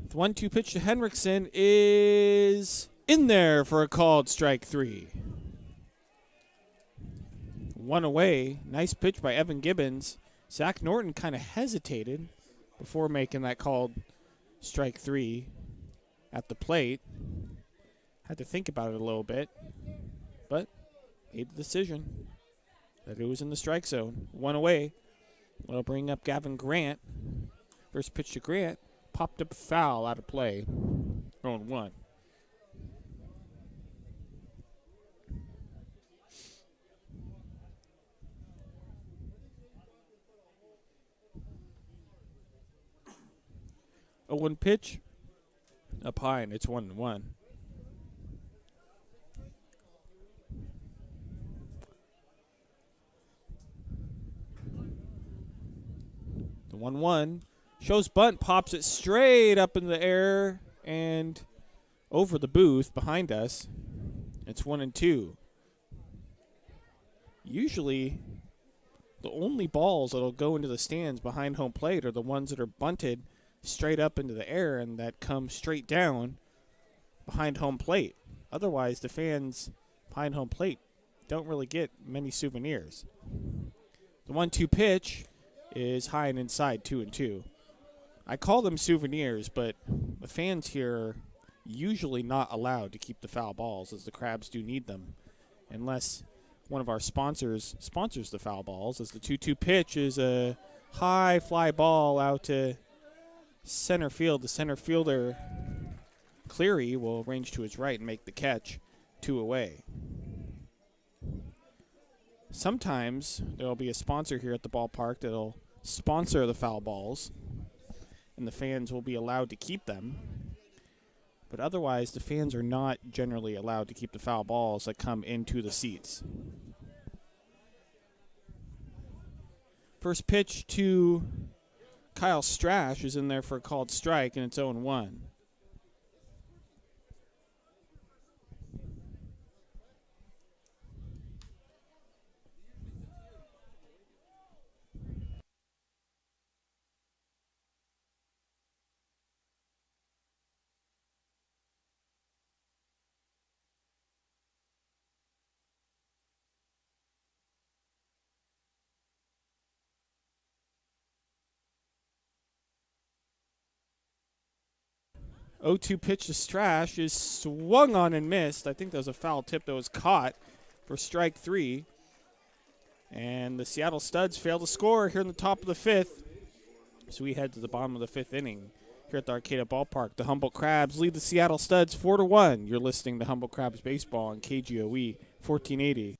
B: The 1-2 pitch to Henriksen is in there for a called strike 3. One away. Nice pitch by Evan Gibbons. Zach Norton kind of hesitated before making that called strike 3 at the plate. Had to think about it a little bit, but made the decision that it was in the strike zone. One away. That'll bring up Gavin Grant. First pitch to Grant. Popped up foul out of play. 0-1. A 1 pitch up high, and it's 1-1. The 1-1 shows bunt, pops it straight up in the air and over the booth behind us. It's 1-2. Usually, the only balls that'll go into the stands behind home plate are the ones that are bunted straight up into the air and that come straight down behind home plate. Otherwise, the fans behind home plate don't really get many souvenirs. The 1-2 pitch is high and inside, 2-2. I call them souvenirs, but the fans here are usually not allowed to keep the foul balls, as the Crabs do need them, unless one of our sponsors sponsors the foul balls, as the 2-2 pitch is a high fly ball out to center field. The center fielder, Cleary, will range to his right and make the catch, 2 away. Sometimes there will be a sponsor here at the ballpark that will sponsor the foul balls, and the fans will be allowed to keep them. But otherwise, the fans are not generally allowed to keep the foul balls that come into the seats. First pitch to Kyle Strash is in there for a called strike, and it's 0-1. Oh, 0-2 pitch to Strash is swung on and missed. I think that was a foul tip that was caught for strike 3. And the Seattle Studs fail to score here in the top of the fifth. So we head to the bottom of the fifth inning here at the Arcata Ballpark. The Humboldt Crabs lead the Seattle Studs 4-1. You're listening to Humboldt Crabs Baseball on KGOE 1480.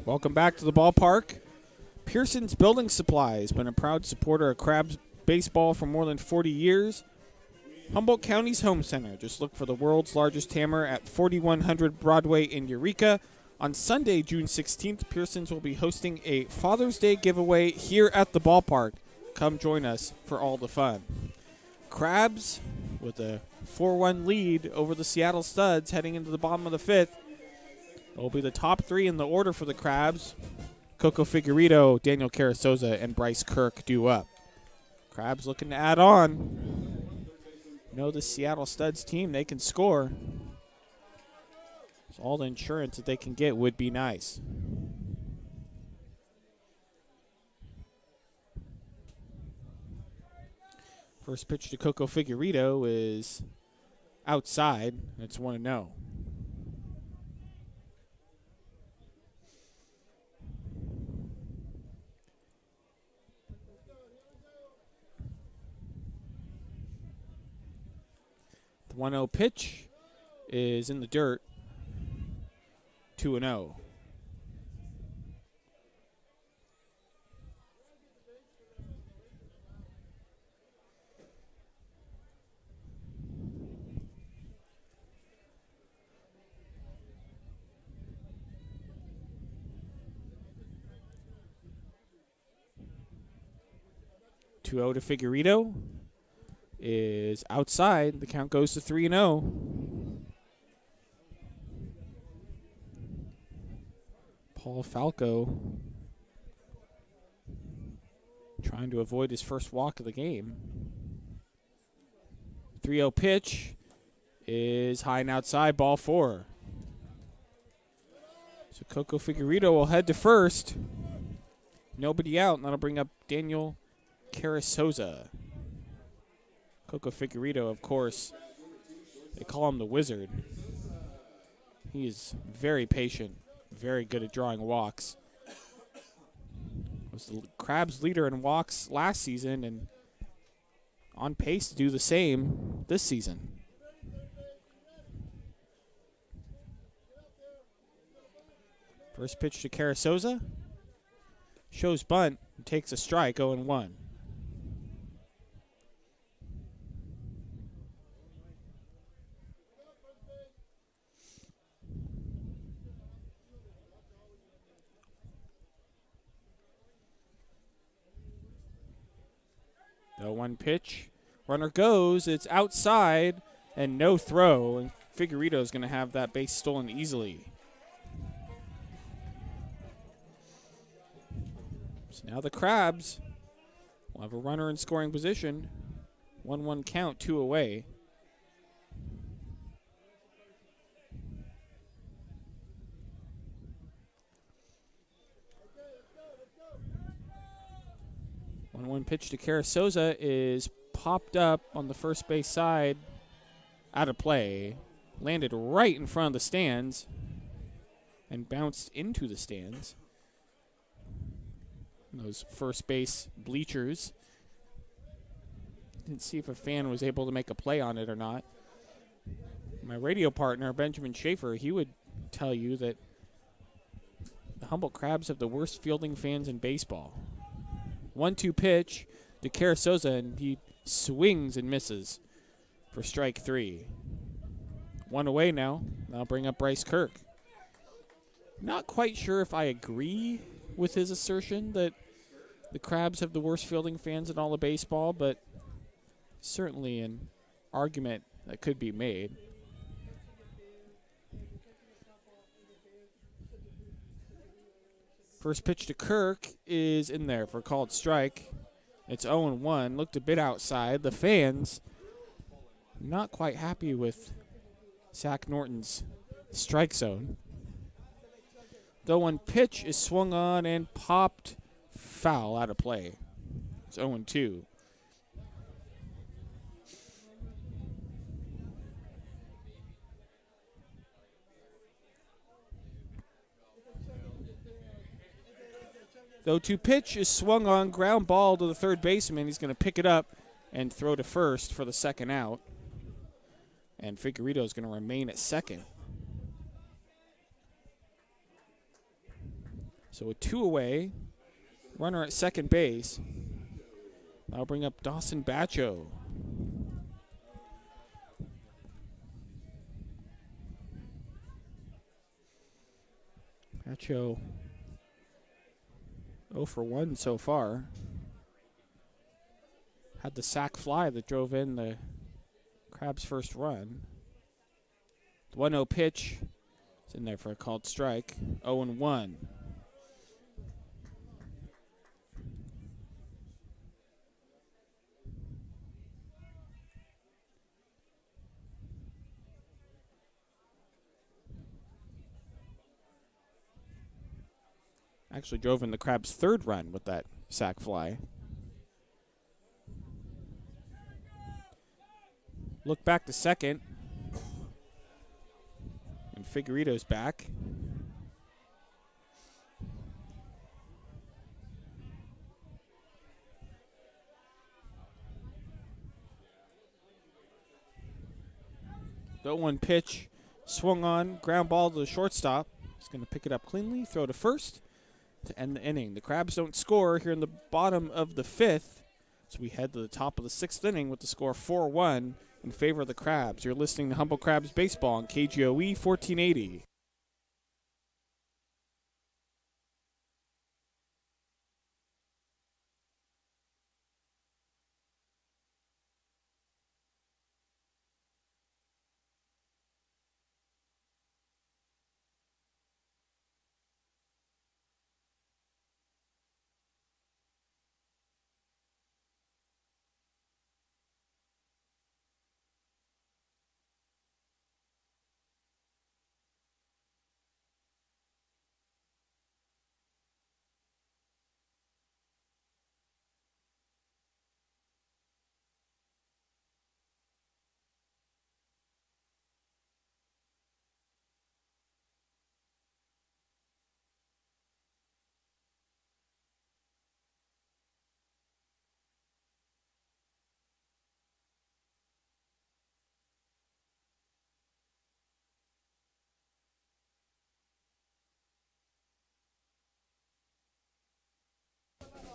B: Welcome back to the ballpark. Pearson's Building Supply has been a proud supporter of Crabs baseball for more than 40 years. Humboldt County's home center. Just look for the world's largest hammer at 4100 Broadway in Eureka. On Sunday, June 16th, Pearson's will be hosting a Father's Day giveaway here at the ballpark. Come join us for all the fun. Crabs with a 4-1 lead over the Seattle Studs heading into the bottom of the fifth. It will be the top three in the order for the Crabs. Coco Figueredo, Daniel Carasoza, and Bryce Kirk due up. Crabs looking to add on. You know the Seattle Studs team, they can score. So all the insurance that they can get would be nice. First pitch to Coco Figueredo is outside. It's 1-0. The 1-0 pitch is in the dirt. 2-0. To Figueredo is outside. The count goes to 3-0. Paul Falco trying to avoid his first walk of the game. 3-0 pitch is high and outside, ball 4. So Coco Figueredo will head to first. Nobody out, and that'll bring up Daniel Carasoza. Coco Figueredo, of course, they call him the Wizard. He is very patient, very good at drawing walks. Was the Crabs leader in walks last season and on pace to do the same this season. First pitch to Carasoza. Shows bunt and takes a strike, 0-1. The 1 pitch. Runner goes. It's outside and no throw. And Figueredo is going to have that base stolen easily. So now the Crabs will have a runner in scoring position. 1-1 count, 2 away. One pitch to Carasoza is popped up on the first base side, out of play, landed right in front of the stands, and bounced into the stands. Those first base bleachers. Didn't see if a fan was able to make a play on it or not. My radio partner, Benjamin Schaefer, he would tell you that the Humboldt Crabs have the worst fielding fans in baseball. 1-2 pitch to Carasoza, and he swings and misses for strike 3. 1 away now. I'll bring up Bryce Kirk. Not quite sure if I agree with his assertion that the Crabs have the worst fielding fans in all of baseball, but certainly an argument that could be made. First pitch to Kirk is in there for a called strike. It's 0-1. Looked a bit outside. The fans not quite happy with Zach Norton's strike zone. The 1 pitch is swung on and popped foul out of play. It's 0-2. The 0-2 pitch is swung on, ground ball to the third baseman. He's going to pick it up and throw to first for the second out. And Figueredo is going to remain at second. So a 2 away. Runner at second base. That'll bring up Dawson Batcho. Batcho 0 for 1 so far. Had the sac fly that drove in the Crabs' first run. The 1-0 pitch is in there for a called strike. 0-1. Actually drove in the Crabs' third run with that sac fly. Look back to second. And Figueredo's back. The 0-1 pitch swung on, ground ball to the shortstop. He's going to pick it up cleanly, throw to first to end the inning. The Crabs don't score here in the bottom of the fifth, so we head to the top of the sixth inning with the score 4-1 in favor of the Crabs. You're listening to Humble Crabs Baseball on KGOE 1480.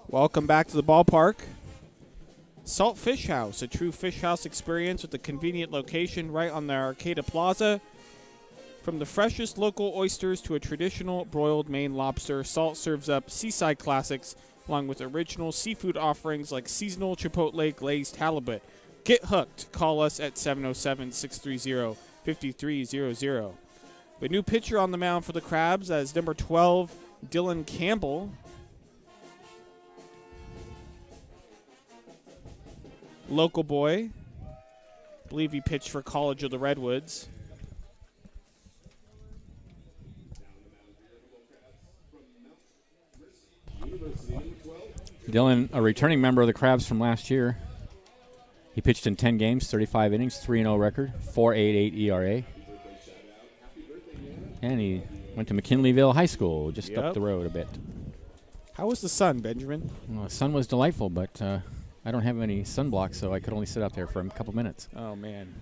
B: Welcome back to the ballpark. Salt Fish House, a true fish house experience with a convenient location right on the Arcata Plaza. From the freshest local oysters to a traditional broiled Maine lobster, Salt serves up seaside classics along with original seafood offerings like seasonal Chipotle glazed halibut. Get hooked. Call us at 707-630-5300. The new pitcher on the mound for the Crabs as number 12, Dylan Campbell. Local boy. I believe he pitched for College of the Redwoods.
A: Dylan, a returning member of the Crabs from last year. He pitched in 10 games, 35 innings, 3-0 record, 4.88 ERA. And he went to McKinleyville High School, just up the road a bit.
B: How was the sun, Benjamin?
A: Well, the sun was delightful, but I don't have any sunblock, so I could only sit out there for a couple minutes.
B: Oh, man.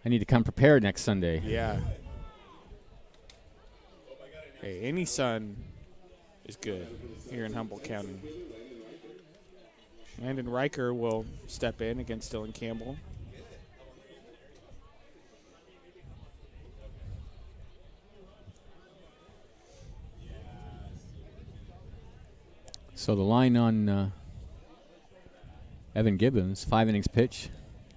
A: I need to come prepared next Sunday.
B: Yeah. Hey, any sun is good here in Humboldt County. Landon Riker will step in against Dylan Campbell.
A: So the line on Evan Gibbons, 5 innings pitch,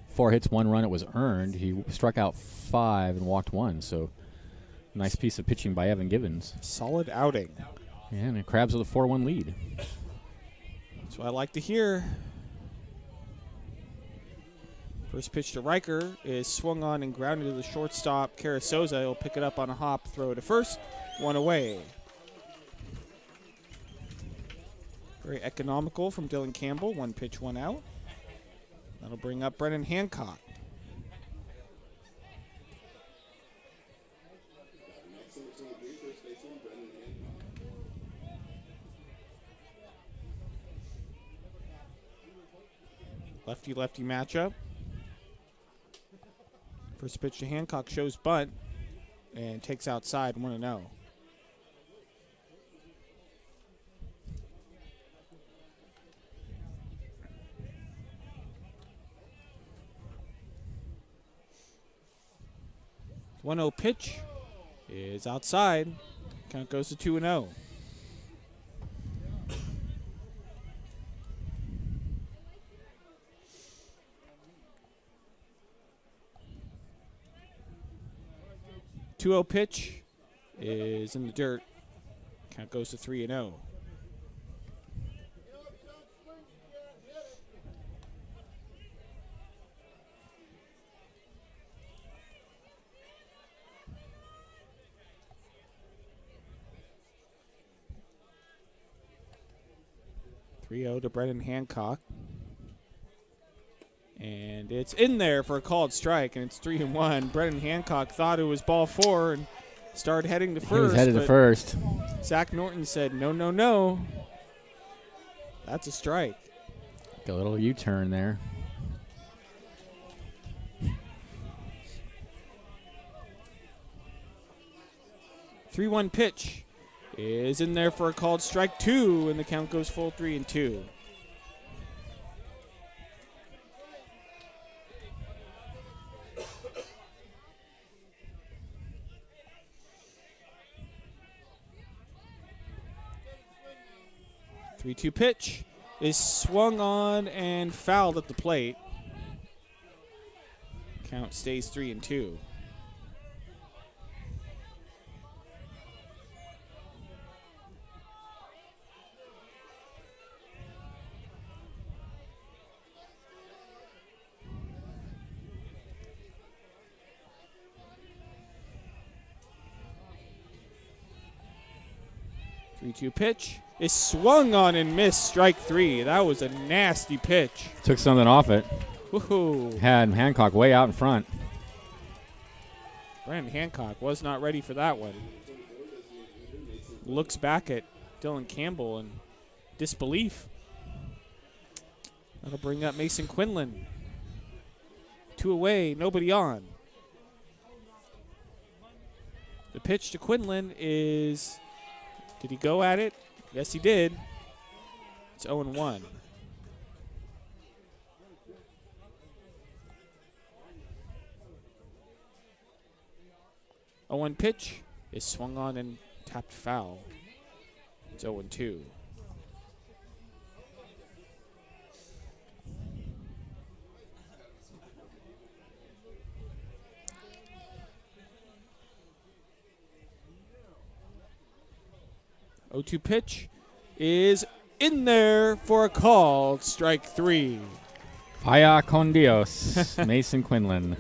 A: 4 hits, 1 run. It was earned. He struck out 5 and walked 1. So nice piece of pitching by Evan Gibbons.
B: Solid outing.
A: Yeah, and the Crabs with a 4-1 lead.
B: That's what I like to hear. First pitch to Riker is swung on and grounded to the shortstop. Carasoza will pick it up on a hop, throw to first, 1 away. Very economical from Dylan Campbell. 1 pitch, 1 out. That'll bring up Brennan Hancock. Lefty-lefty matchup. First pitch to Hancock shows bunt and takes outside 1-0. 1-0 pitch is outside. Count goes to 2-0. Pitch is in the dirt. Count goes to 3-0. To Brennan Hancock. And it's in there for a called strike, and it's 3-1. Brennan Hancock thought it was ball 4 and started heading to first.
A: He was headed to first.
B: Zach Norton said, no, no, no. That's a strike.
A: A little U-turn there.
B: Three-one pitch is in there for a called strike 2, and the count goes full 3-2. Three-two pitch is swung on and fouled at the plate. Count stays 3-2. Three-two pitch is swung on and missed. Strike 3. That was a nasty pitch.
A: Took something off it.
B: Woohoo.
A: Had Hancock way out in front.
B: Brandon Hancock was not ready for that one. Looks back at Dylan Campbell in disbelief. That'll bring up Mason Quinlan. 2 away, nobody on. The pitch to Quinlan is... Did he go at it? Yes, he did. It's 0-1. A 1 pitch is swung on and tapped foul. It's 0-2. O2 pitch is in there for a call. Strike 3.
A: Vaya con Dios, Mason Quinlan.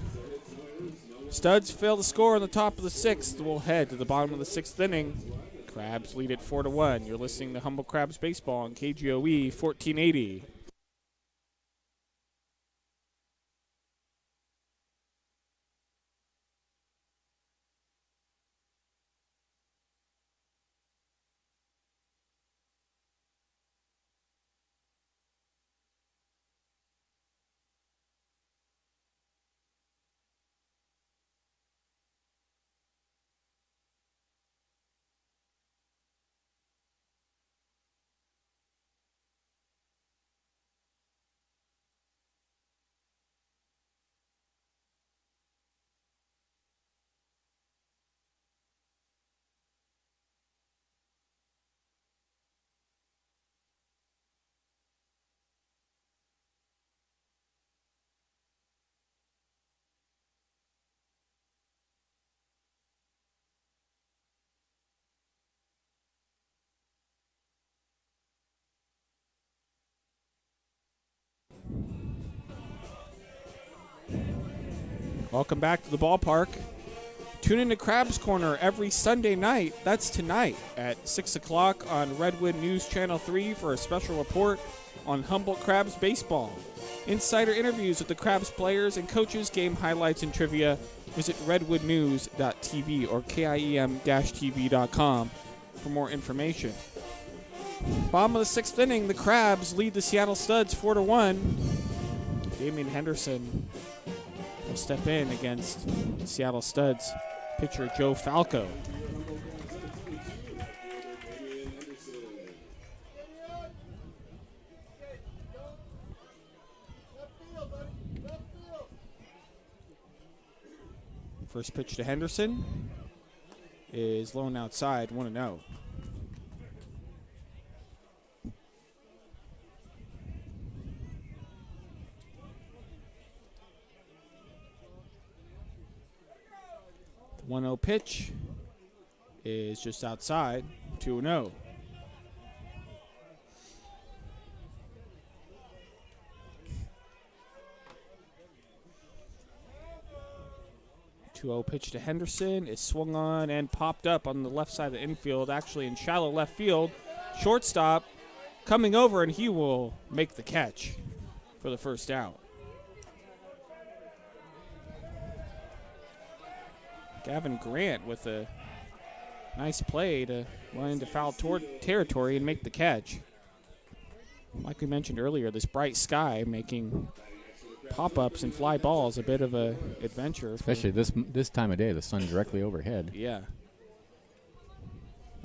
B: Studs fail to score on the top of the 6th. We'll head to the bottom of the 6th inning. Crabs lead it 4-1. You're listening to Humble Crabs Baseball on KGOE 1480. Welcome back to the ballpark. Tune in to Crabs Corner every Sunday night. That's tonight at 6 o'clock on Redwood News Channel 3 for a special report on Humboldt Crabs baseball. Insider interviews with the Crabs players and coaches, game highlights and trivia. Visit redwoodnews.tv or KIEM-TV.com for more information. Bottom of the 6th inning, the Crabs lead the Seattle Studs 4-1. Damian Henderson will step in against Seattle Studs pitcher Joe Falco. First pitch to Henderson is low and outside, 1-0. The 1-0 pitch is just outside, 2-0. Pitch to Henderson is swung on and popped up on the left side of the infield, actually in shallow left field. Shortstop coming over, and he will make the catch for the first out. Gavin Grant with a nice play to run into foul territory and make the catch. Like we mentioned earlier, this bright sky making pop-ups and fly balls a bit of a adventure,
A: especially this time of day. The sun directly overhead.
B: Yeah,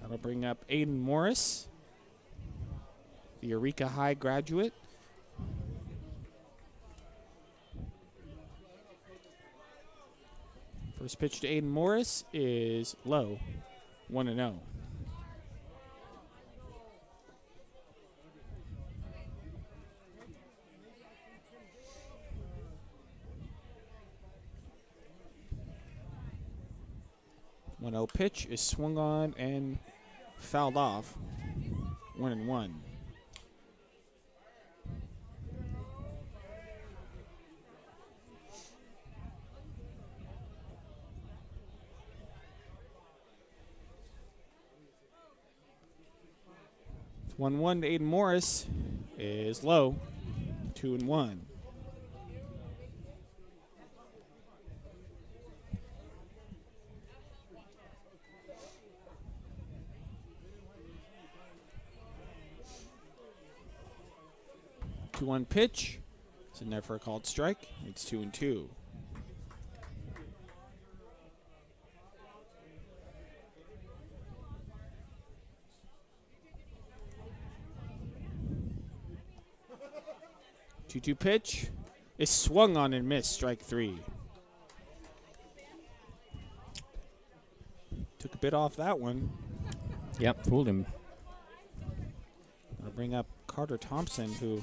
B: that'll bring up Aiden Morris, the Eureka High graduate. First pitch to Aiden Morris is low, 1-0. Pitch is swung on and fouled off. 1-1. It's 1-1 to Aiden Morris is low. 2-1. 2-1 pitch. It's in there for a called strike. It's 2-2. Two pitch is swung on and missed. Strike 3. Took a bit off that one.
A: Yep, fooled him.
B: I'll bring up Carter Thompson, who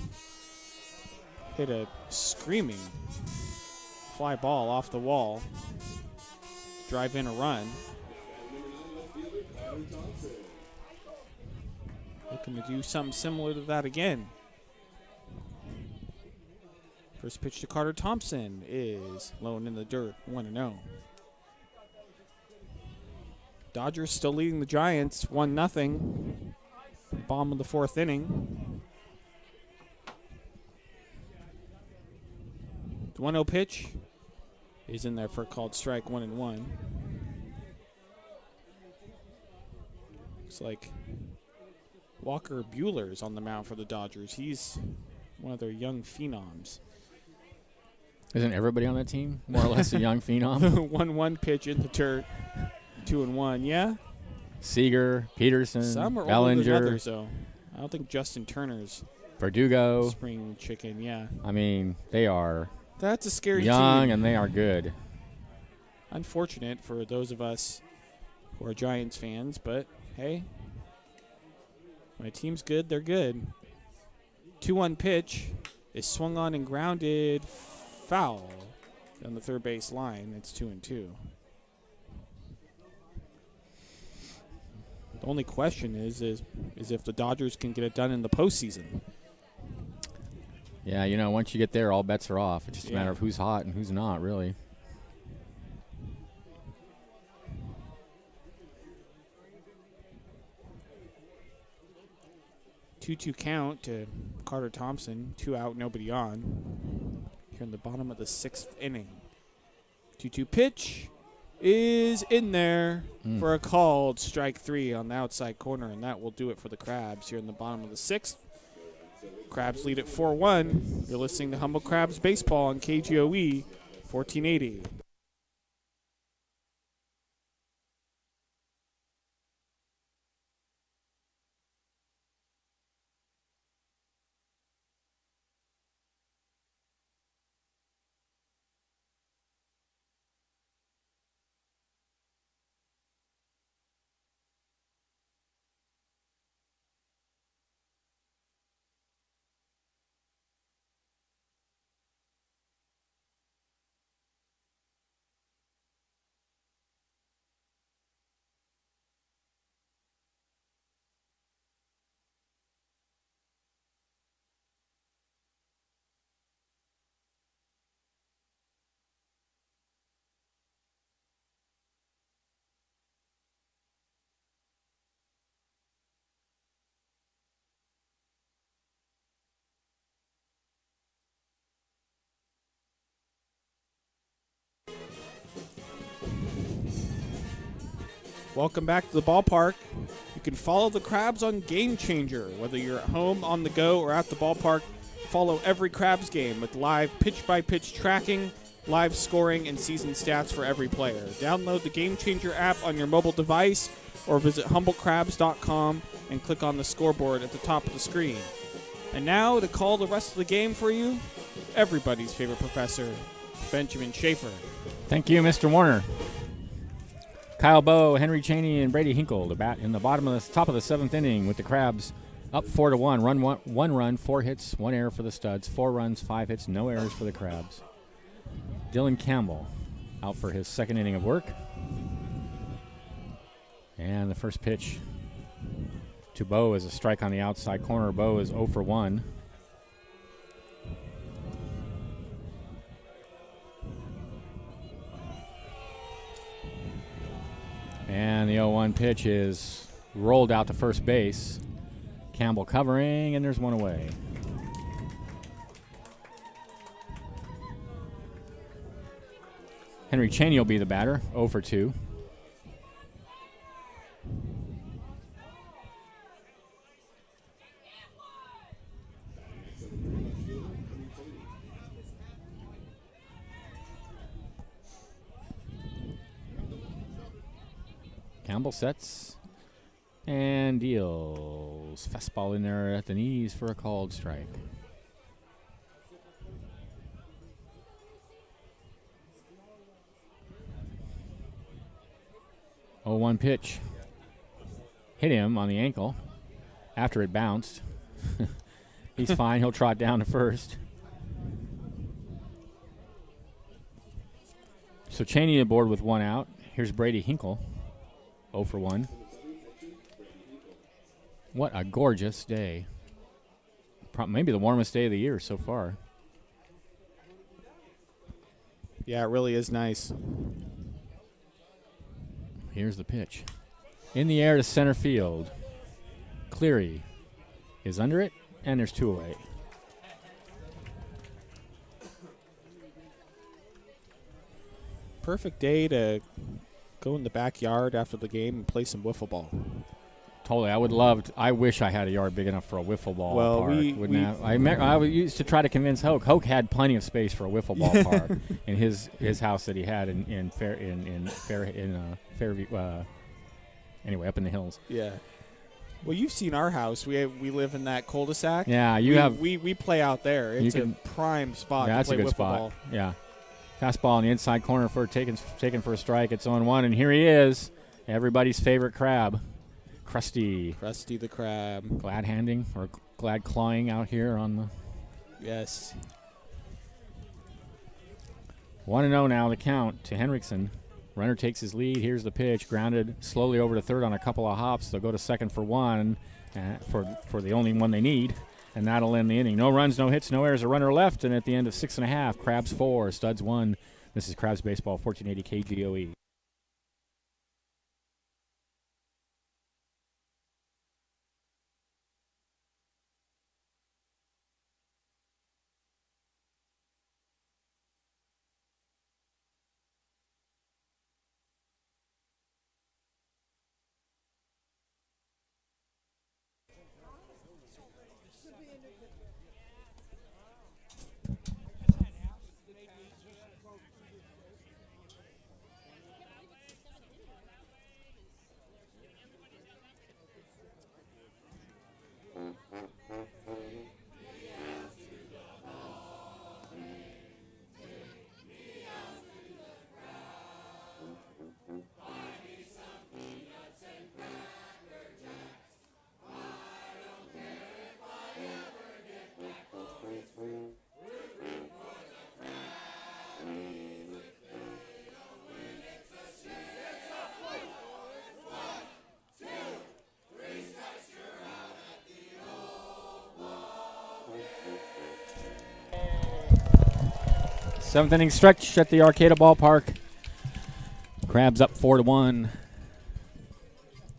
B: hit a screaming fly ball off the wall, drive in a run. Looking to do something similar to that again. First pitch to Carter Thompson is low and in the dirt, 1-0. Dodgers still leading the Giants, 1-0. Bottom of the 4th inning. The 1-0 pitch is in there for a called strike, 1-1. Looks like Walker Buehler is on the mound for the Dodgers. He's one of their young phenoms.
A: Isn't everybody on that team more or less a young phenom?
B: 1-1 pitch in the dirt, 2-1. Yeah.
A: Seager, Peterson,
B: Some are older
A: Bellinger,
B: than others, though. I don't think Justin Turner's
A: Verdugo.
B: spring chicken. Yeah.
A: I mean, they are
B: That's a scary
A: young
B: team.
A: and they are good.
B: Unfortunate for those of us who are Giants fans, but hey, when a team's good, they're good. 2-1 pitch is swung on and grounded foul on the third base line. It's 2-2. The only question is if the Dodgers can get it done in the postseason.
A: Yeah, you know, once you get there, all bets are off. It's just a
B: Yeah.
A: matter of who's hot and who's not, really.
B: Two count to Carter Thompson. 2 out, nobody on. Here in the bottom of the 6th inning. 2-2 pitch is in there for a called strike 3 on the outside corner, and that will do it for the Crabs here in the bottom of the 6th. Crabs lead at 4-1. You're listening to Humble Crabs Baseball on KGOE 1480. Welcome back to the ballpark. You can follow the Crabs on Game Changer. Whether you're at home, on the go, or at the ballpark, follow every Crabs game with live pitch-by-pitch tracking, live scoring, and season stats for every player. Download the Game Changer app on your mobile device or visit humblecrabs.com and click on the scoreboard at the top of the screen. And now, to call the rest of the game for you, everybody's favorite professor, Benjamin Schaefer.
A: Thank you, Mr. Warner. Kyle Bowe, Henry Cheney, and Brady Hinkle to bat in the top of the 7th inning with the Crabs up 4-1. One run, 4 hits, 1 error for the Studs. 4 runs, 5 hits, no errors for the Crabs. Dylan Campbell out for his 2nd inning of work. And the first pitch to Bowe is a strike on the outside corner. Bowe is 0 for 1. And the 0-1 pitch is rolled out to first base. Campbell covering, and there's one away. Henry Cheney will be the batter, 0 for 2. Campbell sets and deals. Fastball in there at the knees for a called strike. Oh, 1 pitch. Hit him on the ankle after it bounced. He's fine. He'll trot down to first. So Cheney aboard with 1 out. Here's Brady Hinkle. 0 for 1. What a gorgeous day. Maybe the warmest day of the year so far.
B: Yeah, it really is nice.
A: Here's the pitch. In the air to center field. Cleary is under it, and there's 2 away.
B: Perfect day to go in the backyard after the game and play some wiffle ball.
A: Totally. I wish I had a yard big enough for a wiffle ball park. I used to try to convince Hoke. Hoke had plenty of space for a wiffle ball park in his house that he had in Fairview. Anyway, up in the hills.
B: Yeah. Well, you've seen our house. We live in that cul-de-sac.
A: Yeah,
B: we play out there. It's a prime spot to play wiffle ball.
A: Yeah. Fastball on the inside corner for taken for a strike. It's 0-1, and here he is, everybody's favorite Crab, Krusty.
B: Krusty the Crab.
A: Glad clawing out here on the.
B: Yes.
A: 1-0 now the count to Henriksen. Runner takes his lead. Here's the pitch, grounded slowly over to third on a couple of hops. They'll go to second for 1, for the only one they need. And that'll end the inning. No runs, no hits, no errors, a runner left. And at the end of 6.5, Crabs 4, Studs 1. This is Crabs Baseball, 1480 KGOE. Seventh inning stretch at the Arcata Ballpark. Crabs up 4-1.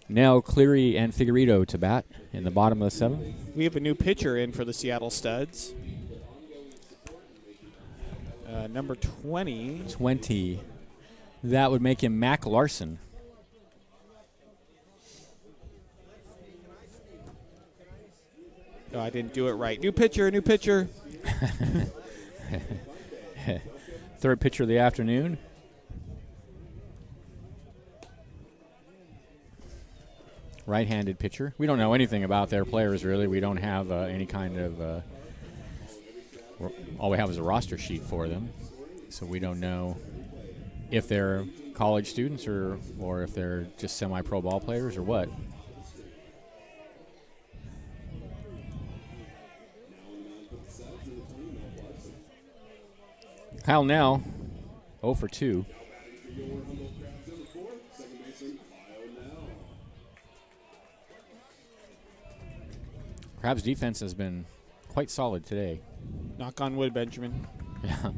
A: Nell, Cleary, and Figueredo to bat in the bottom of the 7th.
B: We have a new pitcher in for the Seattle Studs. Number 20.
A: 20. That would make him Mac Larson.
B: No, I didn't do it right. New pitcher, new pitcher.
A: Third pitcher of the afternoon. Right-handed pitcher. We don't know anything about their players, really. We don't have any kind of all we have is a roster sheet for them. So we don't know if they're college students or if they're just semi-pro ball players or what. Kyle Nell, 0 for 2. Crabs defense has been quite solid today.
B: Knock on wood, Benjamin.
A: Yeah.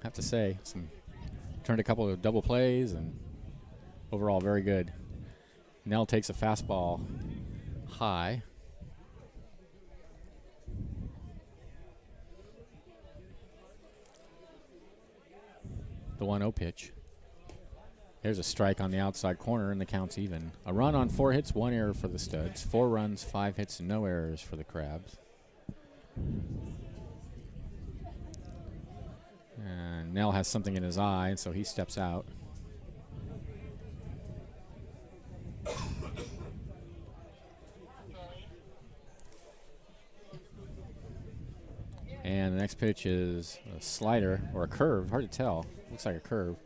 A: Have to say, turned a couple of double plays and overall very good. Nell takes a fastball high. The 1-0 pitch. There's a strike on the outside corner, and the count's even. A run on 4 hits, 1 error for the Studs. 4 runs, 5 hits, and no errors for the Crabs. And Nell has something in his eye, and so he steps out. And the next pitch is a slider or a curve. Hard to tell. Looks like a curve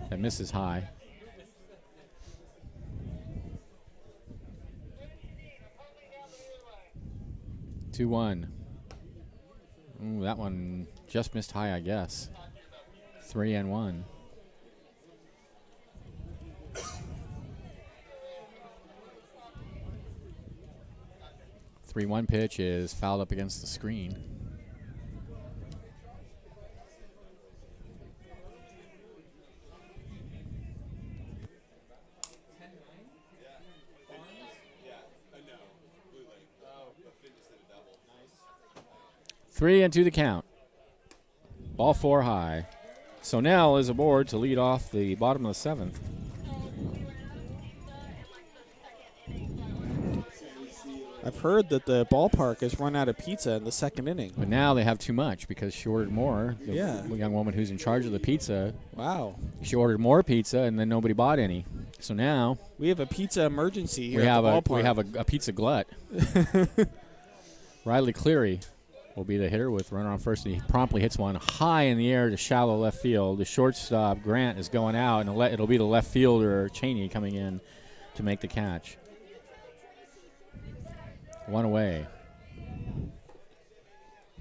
A: that misses high. Two one. Ooh, that one just missed high, I guess. 3-1. Three one pitch is fouled up against the screen. Three and 2 the count. Ball 4 high. So Nell is aboard to lead off the bottom of the 7th.
B: I've heard that the ballpark has run out of pizza in the second inning.
A: But now they have too much because she ordered more. The
B: Yeah.
A: young woman who's in charge of the pizza,
B: Wow.
A: she ordered more pizza and then nobody bought any. So now
B: We have a pizza emergency here
A: we
B: at
A: have
B: the
A: a
B: ballpark.
A: a pizza glut. Riley Cleary will be the hitter with runner on first, and he promptly hits one high in the air to shallow left field. The shortstop, Grant, is going out, and it'll be the left fielder, Cheney, coming in to make the catch. One away.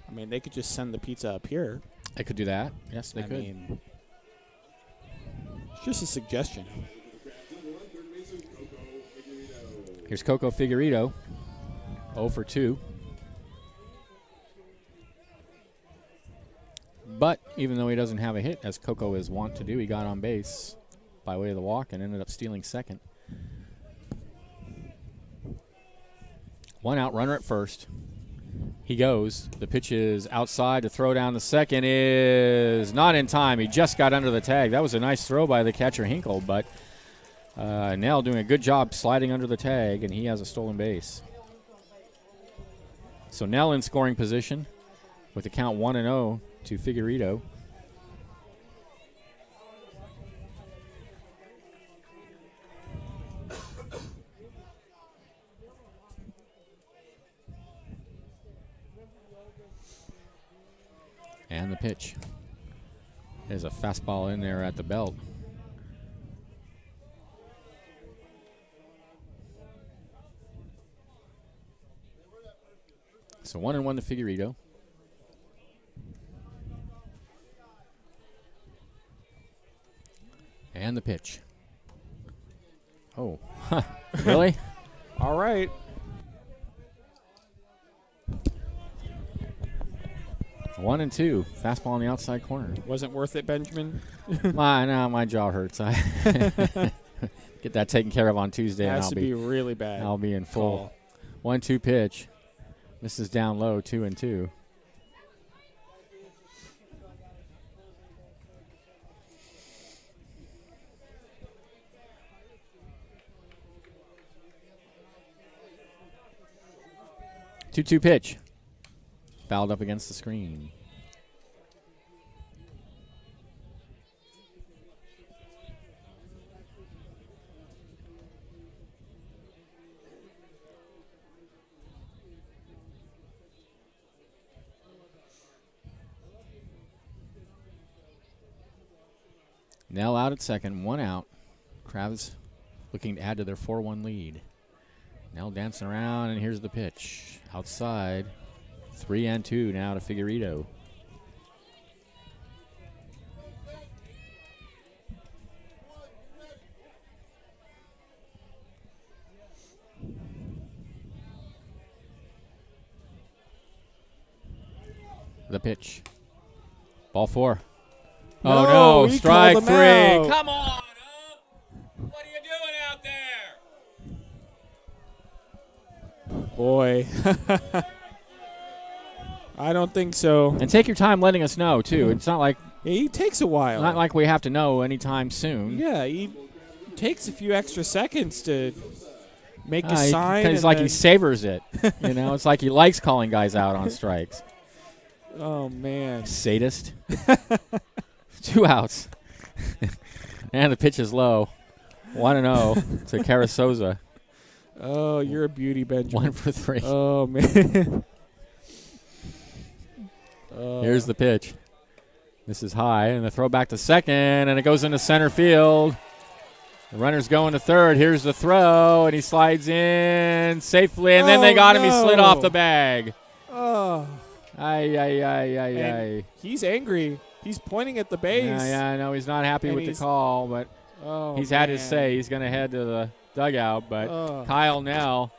B: I mean, they could just send the pizza up here.
A: They could do that. Yes, they
B: I
A: could.
B: mean, it's just a suggestion.
A: Here's Coco Figueredo, 0 for 2. But even though he doesn't have a hit, as Coco is wont to do, he got on base by way of the walk and ended up stealing second. One out, runner at first. He goes. The pitch is outside to throw down the second is not in time. He just got under the tag. That was a nice throw by the catcher Hinkle, but Nell doing a good job sliding under the tag, and he has a stolen base. So Nell in scoring position with the count 1-0 to Figueredo. And the pitch. There's a fastball in there at the belt. So 1-1 to Figueredo. And the pitch. Oh, really?
B: All right.
A: 1-2. Fastball on the outside corner.
B: Wasn't worth it, Benjamin.
A: My jaw hurts. I get that taken care of on Tuesday,
B: It
A: and
B: has to be really bad.
A: I'll be in full.
B: Call.
A: 1-2 pitch. This is down low, 2-2. 2-2 pitch. Fouled up against the screen. Nell out at second, 1 out. Crabs looking to add to their 4-1 lead. Nell dancing around, and here's the pitch. Outside, 3-2 now to Figueredo. The pitch. Ball 4. Oh, no.
B: he
A: Strike
B: called
A: 3.
B: him out.
A: Come on, huh? What are you doing out there?
B: Boy. I don't think so.
A: And take your time letting us know, too. It's not like
B: He takes a while.
A: we have to know anytime soon.
B: Yeah, he takes a few extra seconds to make a sign.
A: It's
B: and
A: like
B: then-
A: he savors it. It's like he likes calling guys out on strikes.
B: Oh, man.
A: Sadist. 2 outs. And the pitch is low. 1-0 to Carasoza.
B: Oh, you're a beauty, Benjamin.
A: 1 for 3.
B: Oh, man.
A: Here's the pitch. This is high, and the throw back to second, and it goes into center field. The runner's going to third. Here's the throw, and he slides in safely, and then they got him. He slid off the bag.
B: Oh.
A: Ay.
B: He's angry. He's pointing at the base.
A: Yeah, I know he's not happy
B: And
A: with the
B: he's-
A: call, but
B: Oh,
A: he's had his
B: man.
A: say. He's going to head to the dugout, but Kyle Nell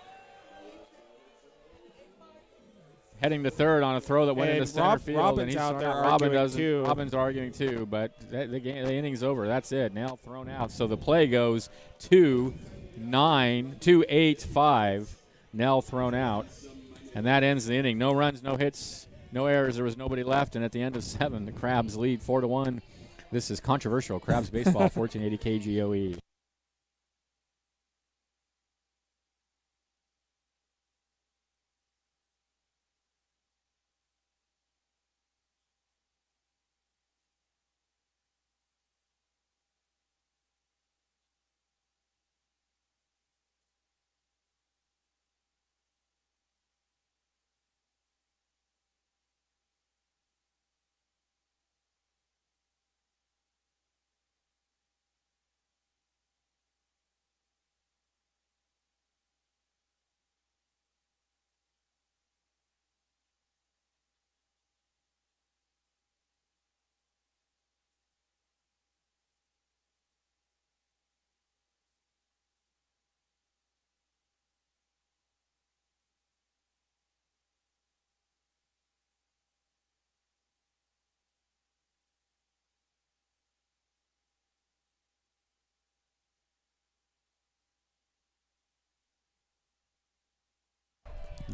A: heading to third on a throw that went
B: And
A: into center field.
B: Robin's
A: and he's
B: out there
A: Robin
B: arguing, too.
A: Robin's arguing too, but the inning's over. That's it. Nell thrown out. So the play goes 2-9, 2-8-5. Nell thrown out, and that ends the inning. No runs, no hits, no errors. There was nobody left, and at the end of 7, the Crabs lead 4-1. This is controversial. Crabs baseball, 1480 KGOE.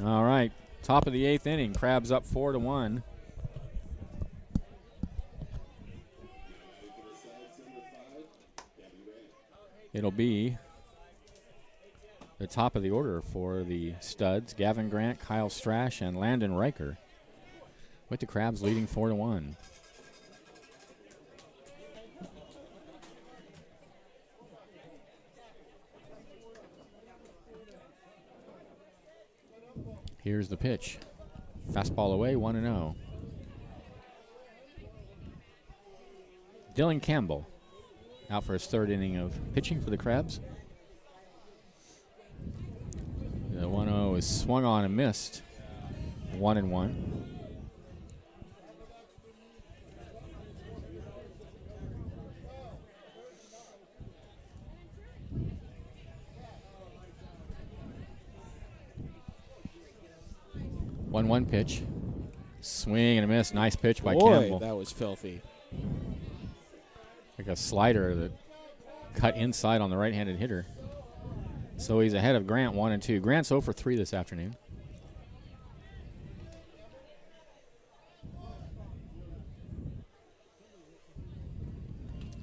A: All right, top of the 8th inning. Crabs up 4-1. It'll be the top of the order for the studs: Gavin Grant, Kyle Strash, and Landon Riker, with the Crabs leading 4-1. Here's the pitch. Fastball away, 1-0. Dylan Campbell out for his 3rd inning of pitching for the Crabs. The 1-0 is swung on and missed. 1-1. One pitch. Swing and a miss. Nice pitch by
B: Boy,
A: Campbell.
B: that was filthy.
A: Like a slider that cut inside on the right-handed hitter. So he's ahead of Grant 1-2. Grant's 0 for 3 this afternoon.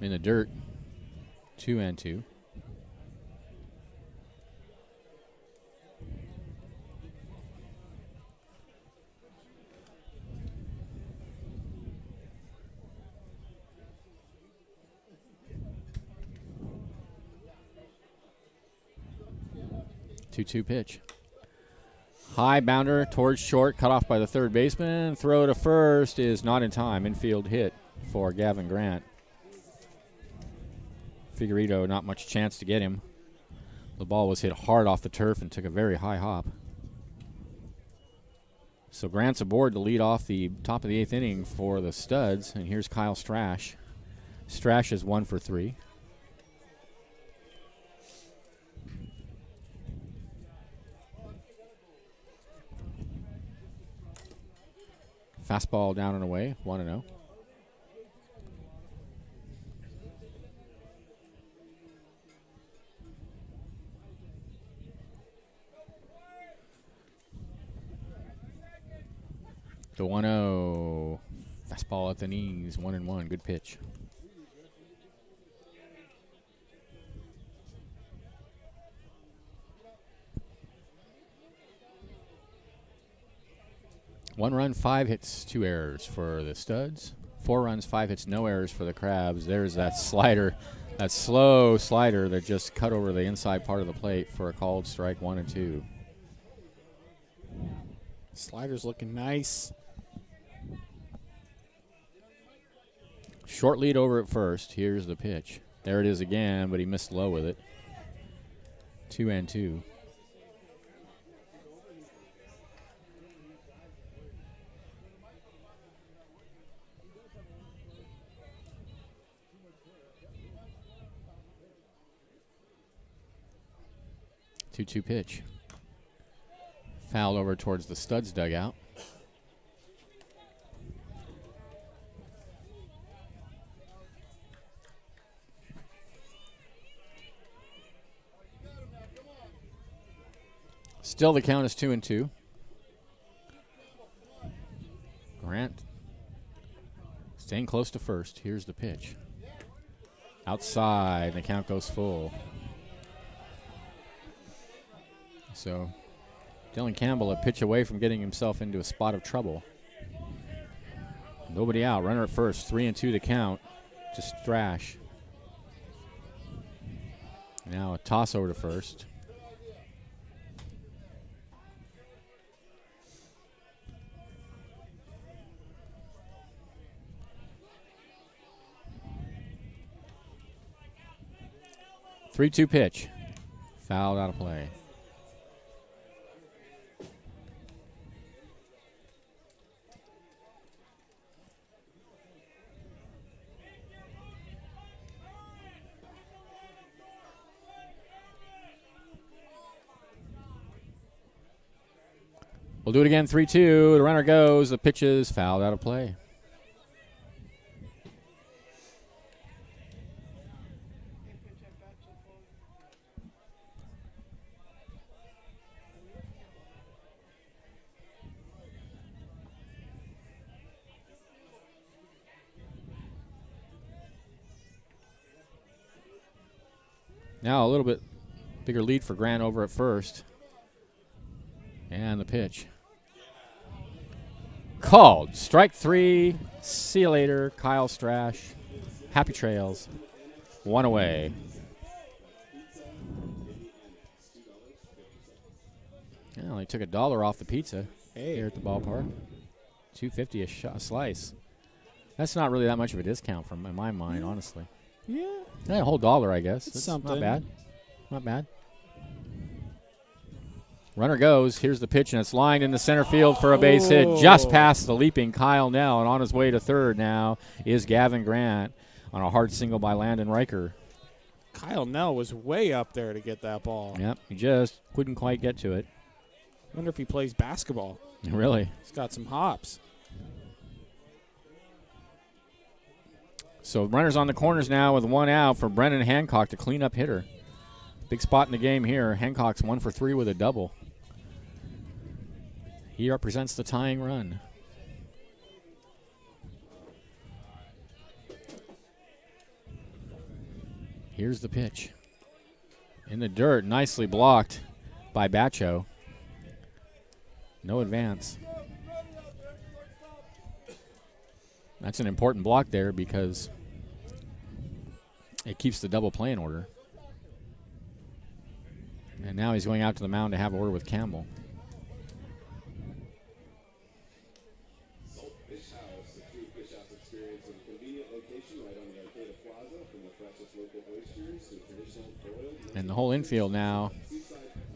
A: In the dirt, 2-2. 2-2 pitch. High bounder towards short, cut off by the third baseman. Throw to first is not in time. Infield hit for Gavin Grant. Figueredo, not much chance to get him. The ball was hit hard off the turf and took a very high hop. So Grant's aboard to lead off the top of the 8th inning for the Studs. And here's Kyle Strash. Strash is 1 for 3. Fastball down and away, 1-0. The 1-0. Fastball at the knees, 1-1. Good pitch. One run, 5 hits, 2 errors for the Studs. 4 runs, 5 hits, no errors for the Crabs. There's that slider, that slow slider that just cut over the inside part of the plate for a called strike 1-2.
B: Slider's looking nice.
A: Short lead over at first. Here's the pitch. There it is again, but he missed low with it. 2-2. Two-two pitch. Fouled over towards the Studs dugout. Still the count is 2-2. Grant staying close to first. Here's the pitch. Outside, the count goes full. So Dylan Campbell a pitch away from getting himself into a spot of trouble. Nobody out. Runner at first. 3-2 the count to Strash. Now a toss over to first. Three-two pitch. Fouled out of play. We'll do it again, 3-2. The runner goes. The pitch is fouled out of play. Now a little bit bigger lead for Grant over at first. And the pitch. Called. Strike 3. See you later, Kyle Strash. Happy trails. 1 away. Yeah, they took $1 off the pizza here at the ballpark. $2.50 a slice. That's not really that much of a discount from in my mind, honestly.
B: Yeah.
A: A whole $1, I guess.
B: It's
A: Not
B: something.
A: bad. Not bad. Runner goes. Here's the pitch, and it's lined into center field for a base hit just past the leaping Kyle Nell. And on his way to third now is Gavin Grant on a hard single by Landon Riker.
B: Kyle Nell was way up there to get that ball.
A: Yep, he just couldn't quite get to it.
B: Wonder if he plays basketball.
A: Really?
B: He's got some hops.
A: So runners on the corners now with 1 out for Brennan Hancock, the cleanup hitter. Big spot in the game here. Hancock's 1 for 3 with a double. He represents the tying run. Here's the pitch. In the dirt, nicely blocked by Bacho. No advance. That's an important block there because it keeps the double play in order. And now he's going out to the mound to have a word with Campbell.
C: Salt Fish House, a true fish house experience in a convenient location right on the Arcata Plaza, from the freshest local oysters to traditional boiled.
A: And the whole infield now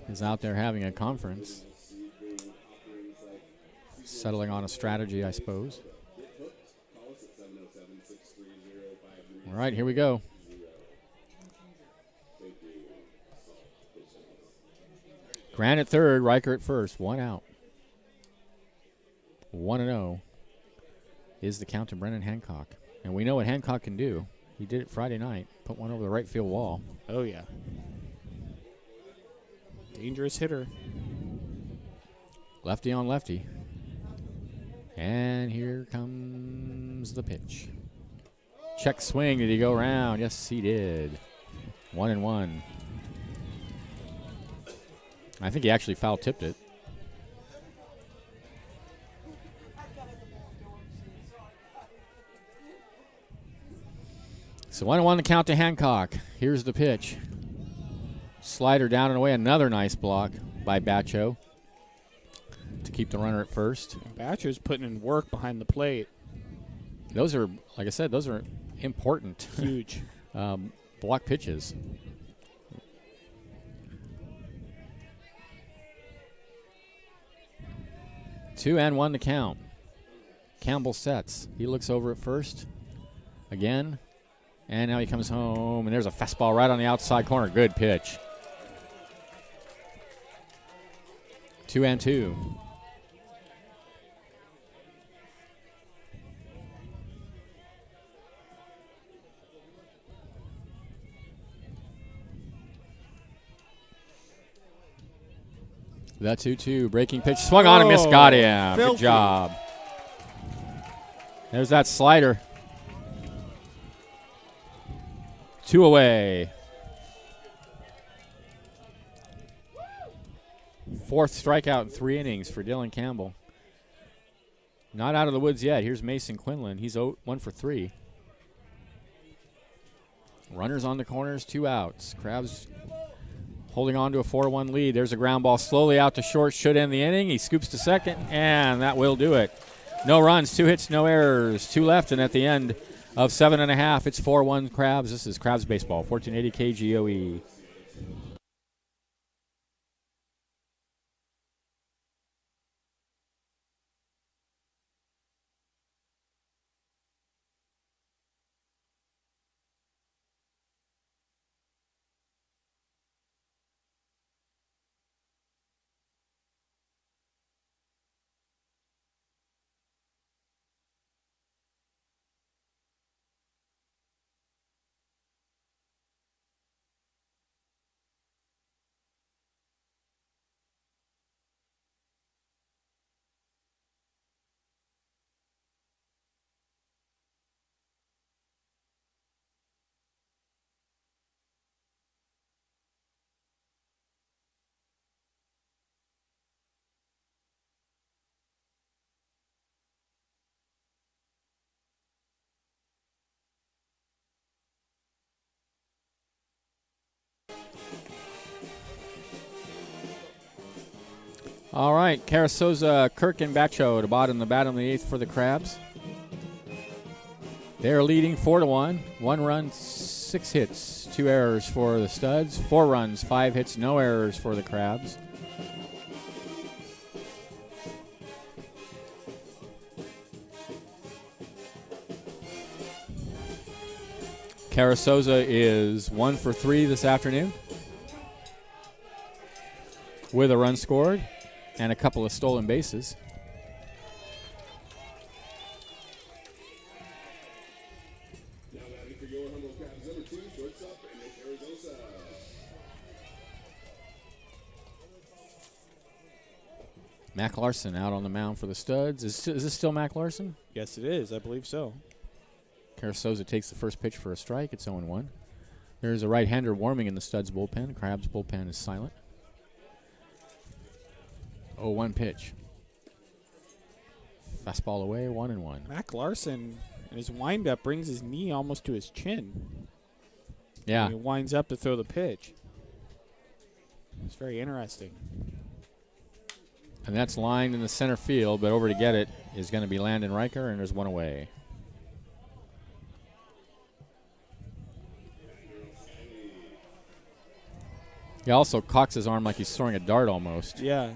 A: is out there having a conference, settling on a strategy, I suppose.
C: Call us at 707-630-53.
A: All right, here we go. Grant at third, Riker at first, 1 out. 1-0 is the count to Brennan Hancock. And we know what Hancock can do. He did it Friday night, put one over the right field wall.
B: Oh, yeah. Dangerous hitter.
A: Lefty on lefty. And here comes the pitch. Check swing. Did he go around? Yes, he did. 1-1. I think he actually foul tipped it. So 1-1 the count to Hancock. Here's the pitch. Slider down and away. Another nice block by Batcho to keep the runner at first.
B: Batcher's putting in work behind the plate.
A: Those are, like I said, those are important.
B: Huge.
A: Block pitches. Two and one to count. Campbell sets. He looks over at first. Again. And now he comes home, and there's a fastball right on the outside corner. Good pitch. 2-2. The 2-2 breaking pitch. Swung on and missed. Got him. Good
B: Filthy.
A: job. There's that slider. 2 away. Fourth strikeout in 3 innings for Dylan Campbell. Not out of the woods yet. Here's Mason Quinlan. He's 1 for 3. Runners on the corners, 2 outs. Crabs holding on to a 4-1 lead. There's a ground ball slowly out to short. Should end the inning. He scoops to second, and that will do it. No runs, 2 hits, no errors. 2 left, and at the end of 7.5, it's 4-1 Crabs. This is Crabs Baseball, 1480 KGOE. All right, Carasoza, Kirk, and Batcho at the bottom of the 8th for the Crabs. They're leading 4-1. 1 run, 6 hits, 2 errors for the Studs. 4 runs, 5 hits, no errors for the Crabs. Carasoza is 1 for 3 this afternoon with a run scored and a couple of stolen bases.
C: Now batting for your humble Crabs, number 2, shortstop, Brandon Carrizosa.
A: Mac Larson out on the mound for the Studs. Is this still Mac Larson?
B: Yes, it is. I believe so.
A: Carasoza takes the first pitch for a strike. It's 0-1. There's a right-hander warming in the Studs bullpen. Crabs bullpen is silent. 0-1 pitch. Fastball away, 1-1.
B: Mac Larson, in his windup, brings his knee almost to his chin.
A: Yeah.
B: And he winds up to throw the pitch. It's very interesting.
A: And that's lined in the center field, but over to get it is going to be Landon Riker, and there's one away. He also cocks his arm like he's throwing a dart almost.
B: Yeah.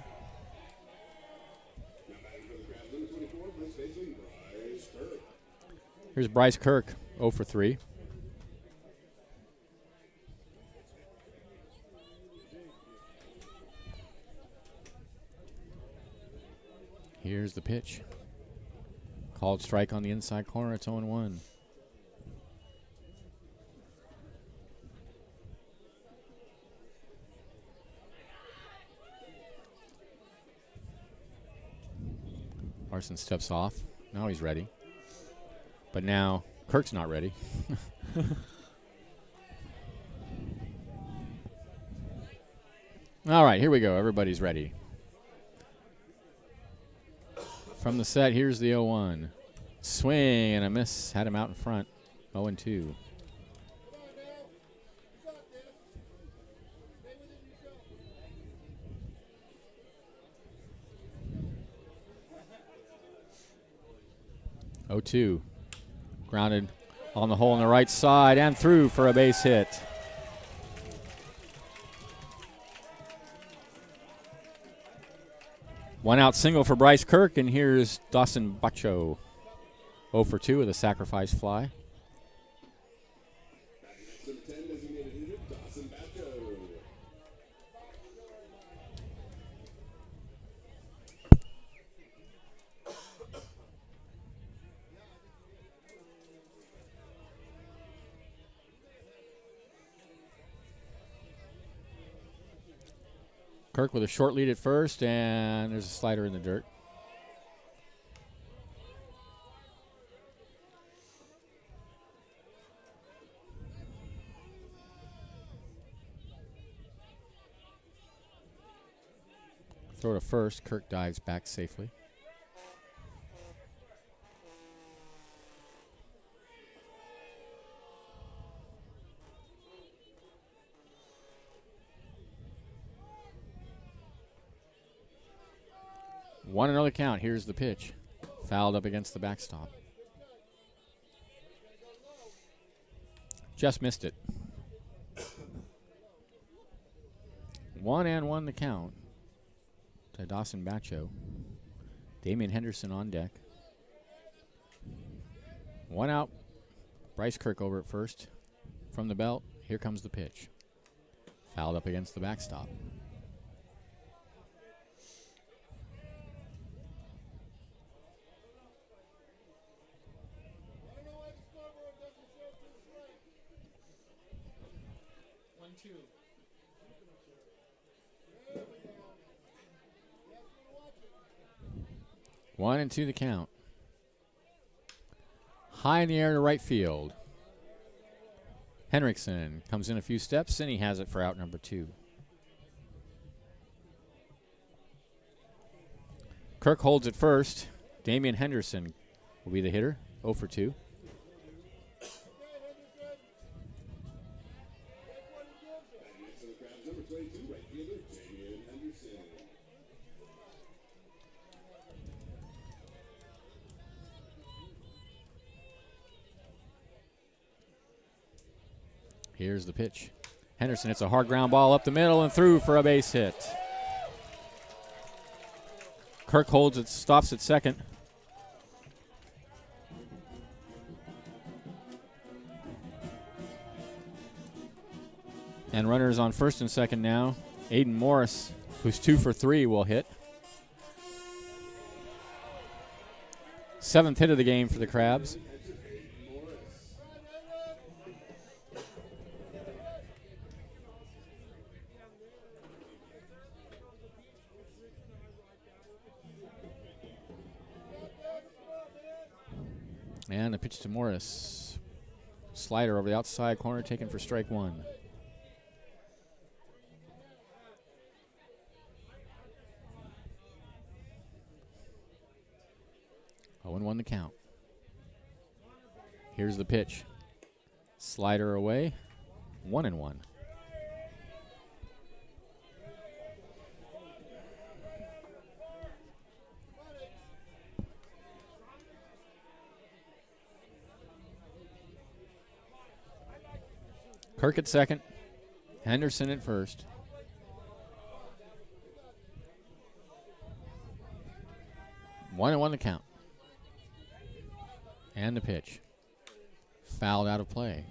A: Here's Bryce Kirk, 0 for 3. Here's the pitch. Called strike on the inside corner. It's 0-1. Larson steps off. Now he's ready. But now Kirk's not ready. All right, here we go. Everybody's ready. From the set, here's the 0-1. Swing and a miss. Had him out in front. 0-2. Oh-2. Grounded on the hole on the right side and through for a base hit. One out single for Bryce Kirk, and here's Dawson Bacho. 0 for 2 with a sacrifice fly. Kirk with a short lead at first, and there's a slider in the dirt. Throw to first. Kirk dives back safely. One another count. Here's the pitch. Fouled up against the backstop. Just missed it. 1-1 the count to Dawson Bacho. Damian Henderson on deck. One out. Bryce Kirk over at first. From the belt, here comes the pitch. Fouled up against the backstop. One and two the count. High in the air to right field. Henriksen comes in a few steps, and he has it for out number 2. Kirk holds it first. Damian Henderson will be the hitter, 0 for 2. Here's the pitch. Henderson hits a hard ground ball up the middle and through for a base hit. Kirk holds it, stops at second. And runners on first and second now. Aiden Morris, who's 2 for 3, will hit. 7th hit of the game for the Crabs. And a pitch to Morris. Slider over the outside corner, taken for strike 1. Oh, and 1 the count. Here's the pitch. Slider away. 1-1. Kirk at second. Henderson at first. One and one to count. And the pitch. Fouled out of play.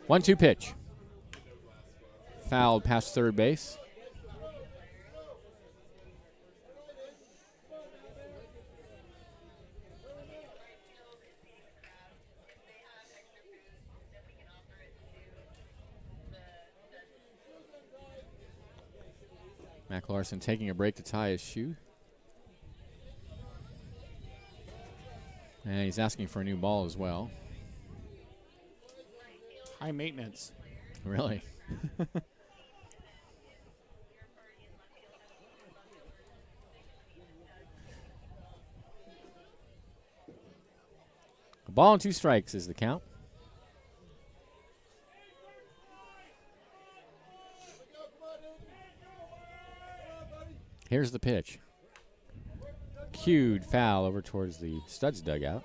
A: One-two pitch. Fouled past third base. Mac Larson taking a break to tie his shoe. And he's asking for a new ball as well.
B: High maintenance.
A: Really? A ball and 2 strikes is the count. Here's the pitch. Cued foul over towards the Studs dugout.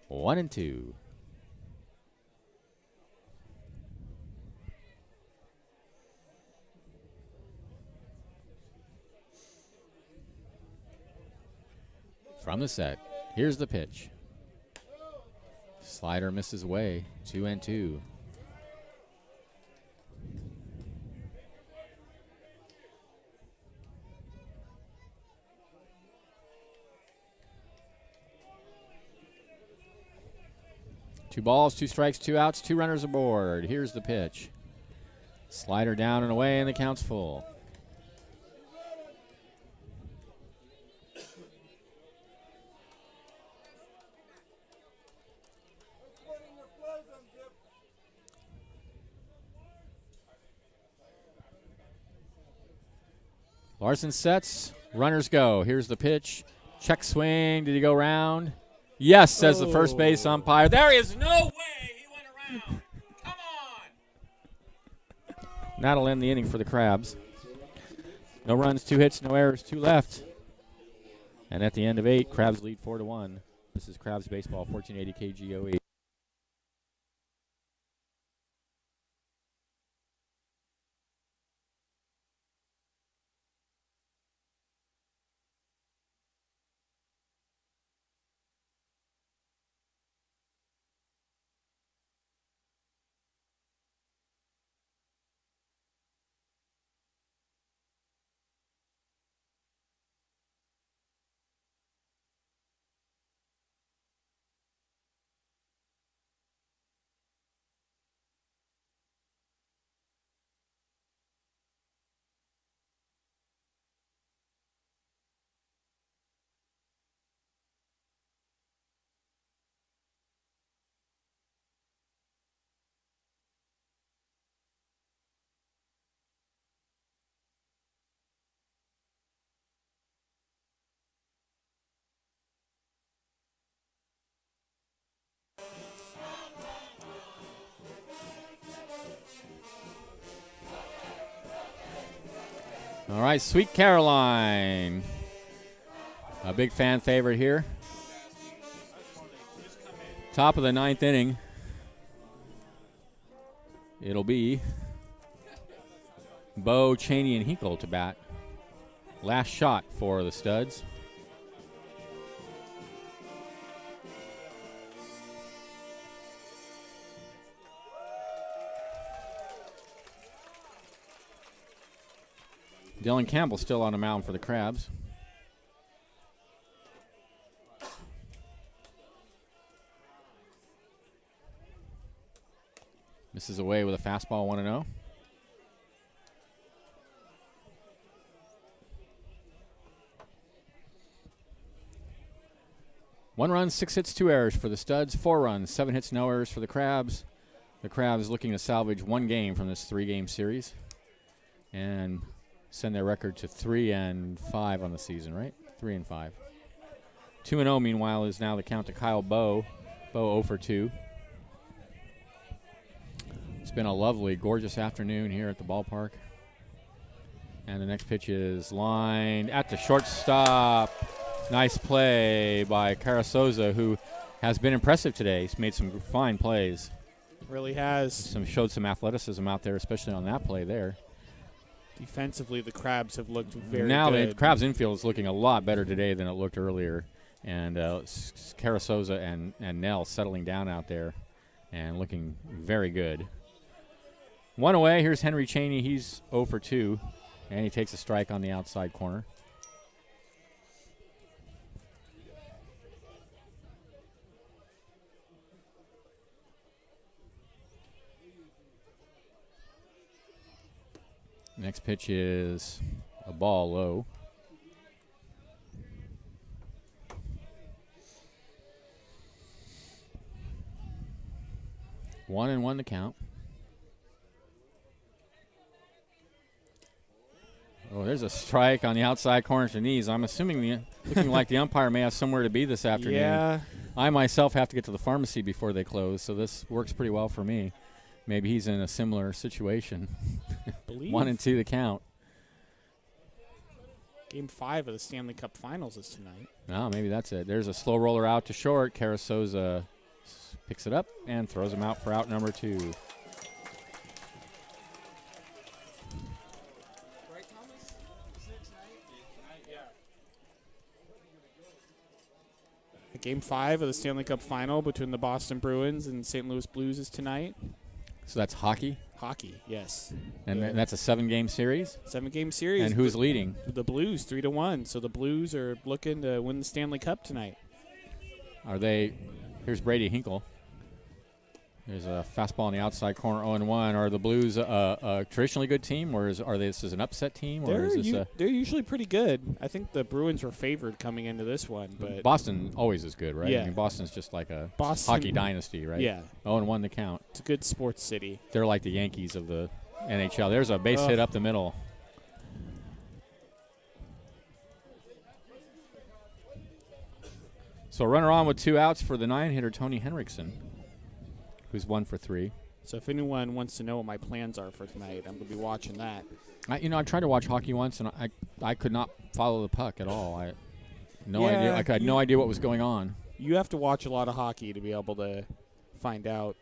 A: 1-2. From the set, here's the pitch. Slider misses away. 2-2. Two balls, 2 strikes, 2 outs, 2 runners aboard. Here's the pitch. Slider down and away, and the count's full. Larson sets, runners go. Here's the pitch. Check swing. Did he go round? Yes, says the first base umpire. There is no way he went around. Come on. That'll end the inning for the Crabs. No runs, 2 hits, no errors, 2 left. And at the end of 8, Crabs lead 4-1. This is Crabs Baseball, 1480 KGOE. All right, Sweet Caroline. A big fan favorite here. Top of the 9th inning. It'll be Bo, Cheney, and Hinkle to bat. Last shot for the Studs. Dylan Campbell still on the mound for the Crabs. Misses away with a fastball, 1-0. One run, 6 hits, 2 errors for the Studs. 4 runs, 7 hits, no errors for the Crabs. The Crabs looking to salvage 1 game from this 3-game series and send their record to 3-5 on the season, right? 3-5. 2-0, meanwhile, is now the count to Kyle Bo. Bo 0 for 2. It's been a lovely, gorgeous afternoon here at the ballpark. And the next pitch is lined at the shortstop. Nice play by Carrizosa, who has been impressive today. He's made some fine plays.
B: Really has.
A: Showed some athleticism out there, especially on that play there.
B: Defensively, the Crabs have looked very
A: now
B: good.
A: the Crabs infield is looking a lot better today than it looked earlier. And Carrizosa and Nell settling down out there and looking very good. One away. Here's Henry Cheney. He's 0 for 2. And he takes a strike on the outside corner. Next pitch is a ball low. One and one to count. Oh, there's a strike on the outside corner to knees. I'm assuming looking like the umpire may have somewhere to be this afternoon.
B: Yeah.
A: I myself have to get to the pharmacy before they close, so this works pretty well for me. Maybe he's in a similar situation. 1 and 2 the count.
B: Game 5 of the Stanley Cup Finals is tonight.
A: Oh, maybe that's it. There's a slow roller out to short. Carrizosa picks it up and throws him out for out number 2.
B: Game 5 of the Stanley Cup Final between the Boston Bruins and St. Louis Blues is tonight.
A: So that's hockey?
B: Hockey, yes.
A: And that's a 7-game series?
B: 7-game series.
A: And who's leading?
B: The Blues, 3-1. So the Blues are looking to win the Stanley Cup tonight.
A: Are they? Here's Brady Hinkle. There's a fastball in the outside corner, 0-1. Are the Blues a traditionally good team, or are they this is an upset team? Or
B: they're usually pretty good. I think the Bruins were favored coming into this one, but
A: Boston always is good, right?
B: Yeah.
A: I mean, Boston's just like a
B: Boston,
A: hockey dynasty, right?
B: Yeah.
A: 0-1 the count.
B: It's a good sports city.
A: They're like the Yankees of the NHL. There's a base hit up the middle. So runner on with 2 outs for the 9-hitter Tony Henriksen, who's 1 for 3.
B: So if anyone wants to know what my plans are for tonight, I'm going to be watching that.
A: I tried to watch hockey once, and I could not follow the puck at all. I had no idea what was going on.
B: You have to watch a lot of hockey to be able to find out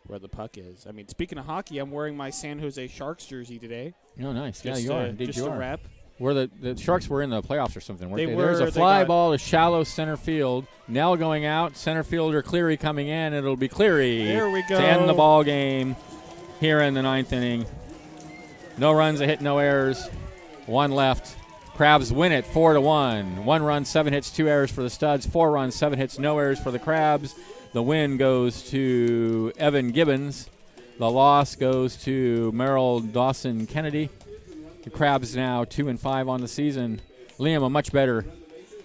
B: where the puck is. I mean, speaking of hockey, I'm wearing my San Jose Sharks jersey today.
A: Oh, nice. Yeah,
B: Just,
A: you are. Indeed,
B: just
A: you
B: a
A: are.
B: rep.
A: Where the Sharks were in the playoffs or something, weren't they?
B: They were.
A: There's a fly ball to shallow center field. Nell going out. Center fielder Cleary coming in. It'll be Cleary
B: There we go.
A: to end the ball game here in the 9th inning. No runs, a hit, no errors. 1 left. Crabs win it 4-1. 1 run, 7 hits, 2 errors for the Studs. 4 runs, 7 hits, no errors for the Crabs. The win goes to Evan Gibbons. The loss goes to Merrill Dawson Kennedy. The Crabs now 2-5 on the season. Liam, a much better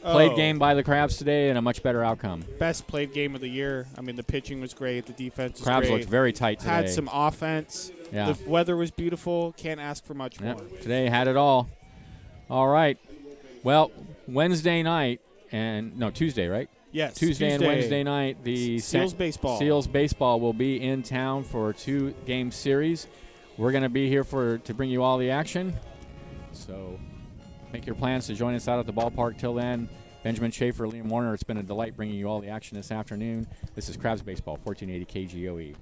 A: played game by the Crabs today and a much better outcome.
B: Best played game of the year. I mean, the pitching was great. The defense was
A: Crabs
B: great.
A: looked very tight today.
B: Had some offense.
A: Yeah.
B: The weather was beautiful. Can't ask for much more.
A: Today had it all. All right. Well, Tuesday, right?
B: Yes.
A: Tuesday and Wednesday night, the
B: Seals baseball.
A: Seals baseball will be in town for a 2-game series. We're going to be here to bring you all the action. So make your plans to join us out at the ballpark. Till then, Benjamin Schaefer, Liam Warner, it's been a delight bringing you all the action this afternoon. This is Crabs Baseball, 1480 KGOE.